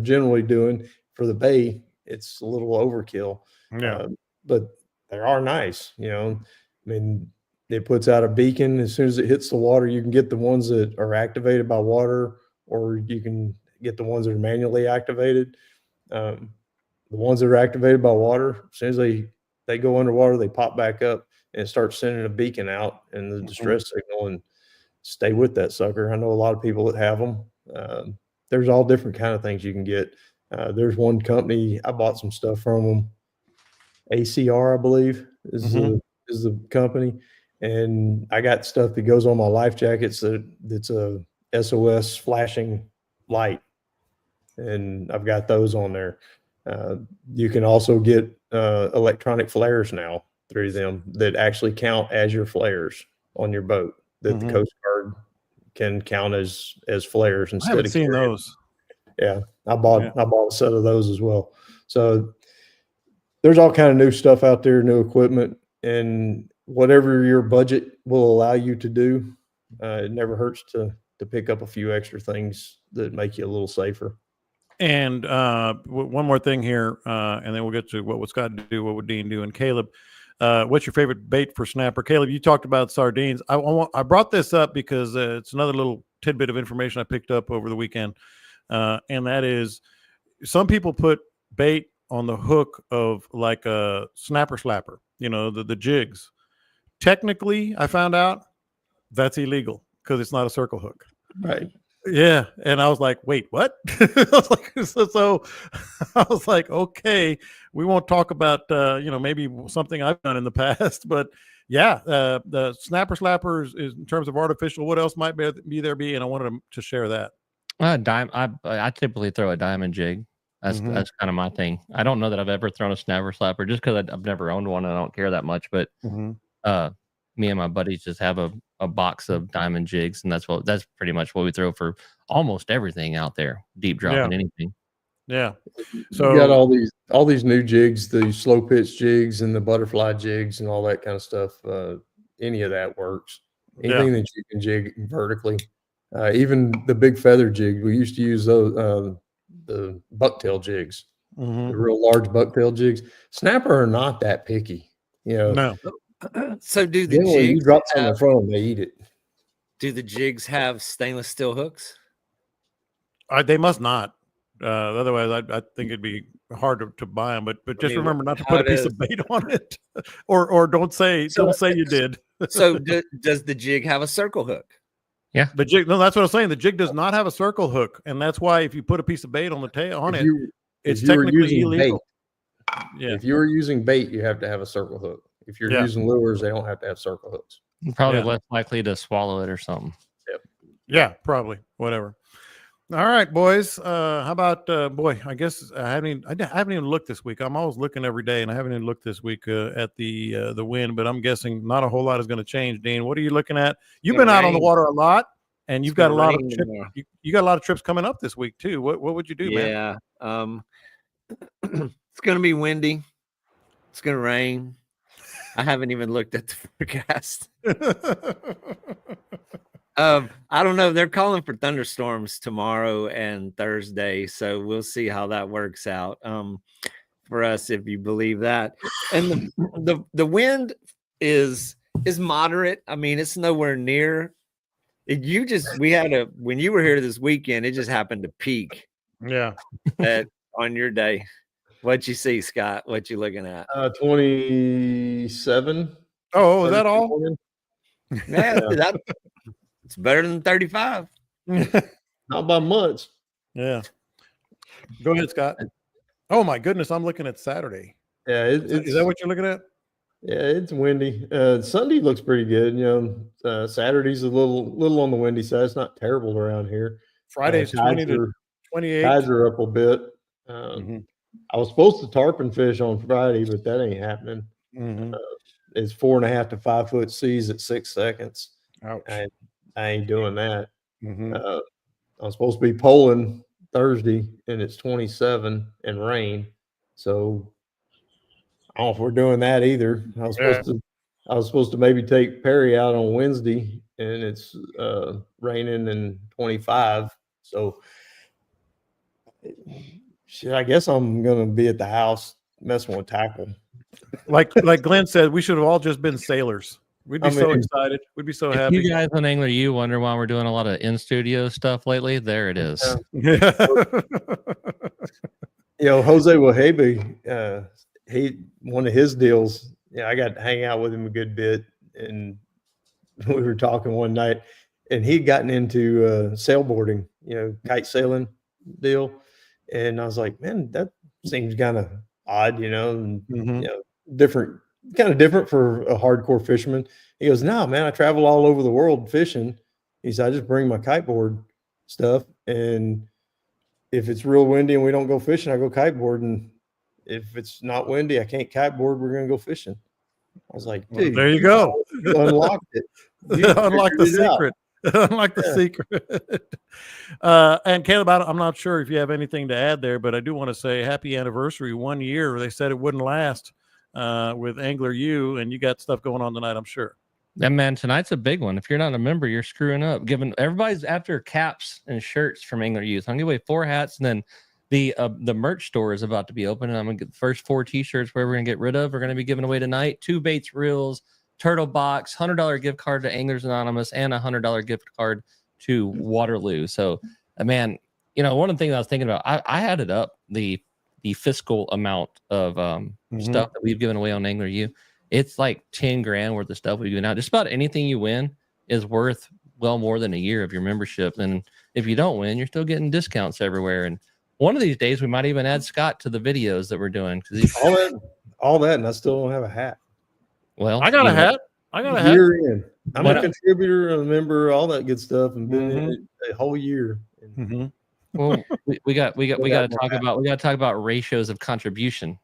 generally doing for the bay. It's a little overkill. Yeah. But they are nice. I mean, it puts out a beacon as soon as it hits the water. You can get the ones that are activated by water, or you can get the ones that are manually activated. The ones that are activated by water, as soon as they go underwater, they pop back up and start sending a beacon out and the distress signal, and stay with that sucker. I know a lot of people that have them. There's all different kind of things you can get. There's one company I bought some stuff from them. ACR, I believe, is the company, and I got stuff that goes on my life jackets that's a SOS flashing light, and I've got those on there. You can also get electronic flares now through them that actually count as your flares on your boat, that the Coast Guard can count as flares instead. I haven't seen those. Yeah, I bought a set of those as well. So there's all kind of new stuff out there, new equipment, and whatever your budget will allow you to do, it never hurts to pick up a few extra things that make you a little safer. And one more thing here, and then we'll get to what would Scott do, what would Dean do, and Caleb. What's your favorite bait for snapper? Caleb, you talked about sardines. I brought this up because it's another little tidbit of information I picked up over the weekend, and that is some people put bait on the hook of like a snapper slapper, the jigs. Technically, I found out that's illegal because it's not a circle hook. Right. Yeah. And I was like, wait, what? I was like, so I was like, okay, we won't talk about, maybe something I've done in the past, but yeah, the snapper slappers is in terms of artificial, what else might be there be? And I wanted to share that. I typically throw a diamond jig. That's kind of my thing. I don't know that I've ever thrown a snapper slapper just because I've never owned one and I don't care that much. But me and my buddies just have a box of diamond jigs, and that's pretty much what we throw for almost everything out there. Deep dropping anything. Yeah. So you got all these new jigs, the slow pitch jigs and the butterfly jigs and all that kind of stuff. Any of that works. Anything that you can jig vertically. Even the big feather jig, we used to use those, the bucktail jigs, the real large bucktail jigs. Snapper are not that picky, you know. No. So do the Generally, jigs you drop something in front of them, they eat it. Do the jigs have stainless steel hooks? They must not. Otherwise, I think it'd be hard to buy them. But just remember not to put a piece of bait on it, or don't say you did. So does the jig have a circle hook? Yeah, the jig. No, that's what I'm saying. The jig does not have a circle hook, and that's why if you put a piece of bait on the tail on it, it's technically illegal. Yeah. If you were using bait, you have to have a circle hook. If you're using lures, they don't have to have circle hooks. Probably less likely to swallow it or something. Yep. Yeah, probably. Whatever. All right, boys. How about I guess I haven't even looked this week. I'm always looking every day, and I haven't even looked this week at the wind. But I'm guessing not a whole lot is going to change. Dean, what are you looking at? You've been out on the water a lot, and you've got a lot of you got a lot of trips coming up this week too. What would you do, man? Yeah, it's going to be windy. It's going to rain. I haven't even looked at the forecast. I don't know. They're calling for thunderstorms tomorrow and Thursday, so we'll see how that works out for us, if you believe that. And the wind is moderate. I mean, it's nowhere near. When you were here this weekend, it just happened to peak. Yeah. On your day. What'd you see, Scott? What you looking at? 27. Oh, is that all? Yeah, it's better than 35. Not by much. Yeah. Go ahead, Scott. Oh my goodness, I'm looking at Saturday. Yeah, is that what you're looking at? Yeah, it's windy. Sunday looks pretty good. You know, Saturday's a little on the windy side. It's not terrible around here. Friday's 20 to 28. Tides are up a bit. I was supposed to tarpon fish on Friday, but that ain't happening. It's 4.5 to 5 foot seas at 6 seconds. Ouch. I ain't doing that. I'm supposed to be poling Thursday, and it's 27 and rain. So I don't know if we're doing that either. I was supposed to maybe take Perry out on Wednesday, and it's raining and 25. So shit, I guess I'm gonna be at the house messing with tackle. Like Glenn said, we should have all just been sailors. We'd be so excited. We'd be so happy. You guys on Angler U wonder why we're doing a lot of in-studio stuff lately. There it is. Yeah. You know, Jose Wahebe, one of his deals, I got to hang out with him a good bit, and we were talking one night, and he'd gotten into sailboarding, kite sailing deal. And I was like, man, that seems kind of odd, and different for a hardcore fisherman. He goes, no, man, I travel all over the world fishing. He said, I just bring my kiteboard stuff, and if it's real windy and we don't go fishing, I go kiteboarding. If it's not windy, I can't kiteboard, we're gonna go fishing. I was like, dude, there you go. You unlocked it. Unlock the secret. Unlock the secret. And Caleb, I'm not sure if you have anything to add there, but I do want to say happy anniversary. 1 year. They said it wouldn't last with Angler U, and you got stuff going on tonight, I'm sure. And man, tonight's a big one. If you're not a member, you're screwing up. Given everybody's after caps and shirts from Angler U. So I'm gonna give away 4 hats, and then the merch store is about to be open, and I'm gonna get the first 4 t-shirts where we're gonna get rid of. We're gonna be giving away tonight 2 baits reels, turtle box, $100 gift card to Anglers Anonymous, and a $100 gift card to Waterloo. So, man, one of the things I was thinking about, I added up the fiscal amount of stuff that we've given away on Angler U. It's like 10 grand worth of stuff we've given out. Just about anything you win is worth well more than a year of your membership. And if you don't win, you're still getting discounts everywhere. And one of these days we might even add Scott to the videos that we're doing, because all that, and I still don't have a hat. Well, I got a hat. I got a hat. Year in. I'm a contributor, a member, all that good stuff, and been in it a whole year. Mhm. Well, we got to got talk about ratios of contribution.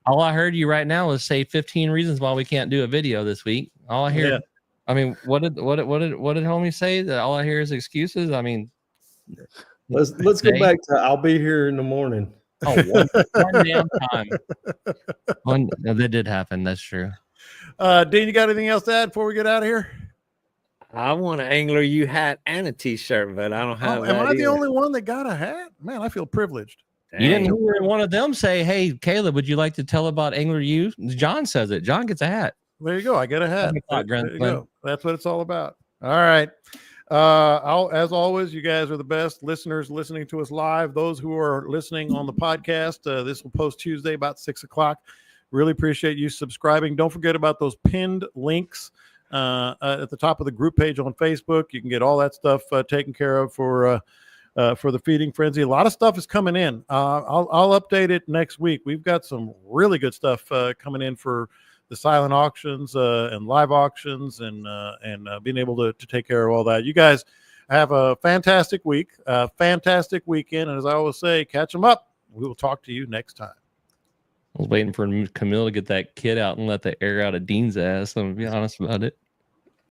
All I heard you right now is say 15 reasons why we can't do a video this week. All I hear, Yeah. I mean, what did homie say? That all I hear is excuses. I mean, let's go back to I'll be here in the morning. oh, one damn time. No, that did happen. That's true. Dean, you got anything else to add before we get out of here? I want an Angler U hat and a t-shirt, but I don't have Am that I the either. only one that got a hat? Man, I feel privileged. You didn't Dang. hear one of them say, "Hey, Caleb, would you like to tell about Angler U?" John says it. John gets a hat. There you go. I get a hat. There There you go. That's what it's all about. All right. As always, you guys are the best listeners listening to us live. Those who are listening on the podcast, this will post Tuesday about 6:00. Really appreciate you subscribing. Don't forget about those pinned links at the top of the group page on Facebook. You can get all that stuff taken care of for the feeding frenzy. A lot of stuff is coming in. I'll update it next week. We've got some really good stuff coming in for the silent auctions and live auctions and being able to take care of all that. You guys have a fantastic week, fantastic weekend. And as I always say, catch them up. We will talk to you next time. I was waiting for Camille to get that kid out and let the air out of Dean's ass. I'm gonna be honest about it.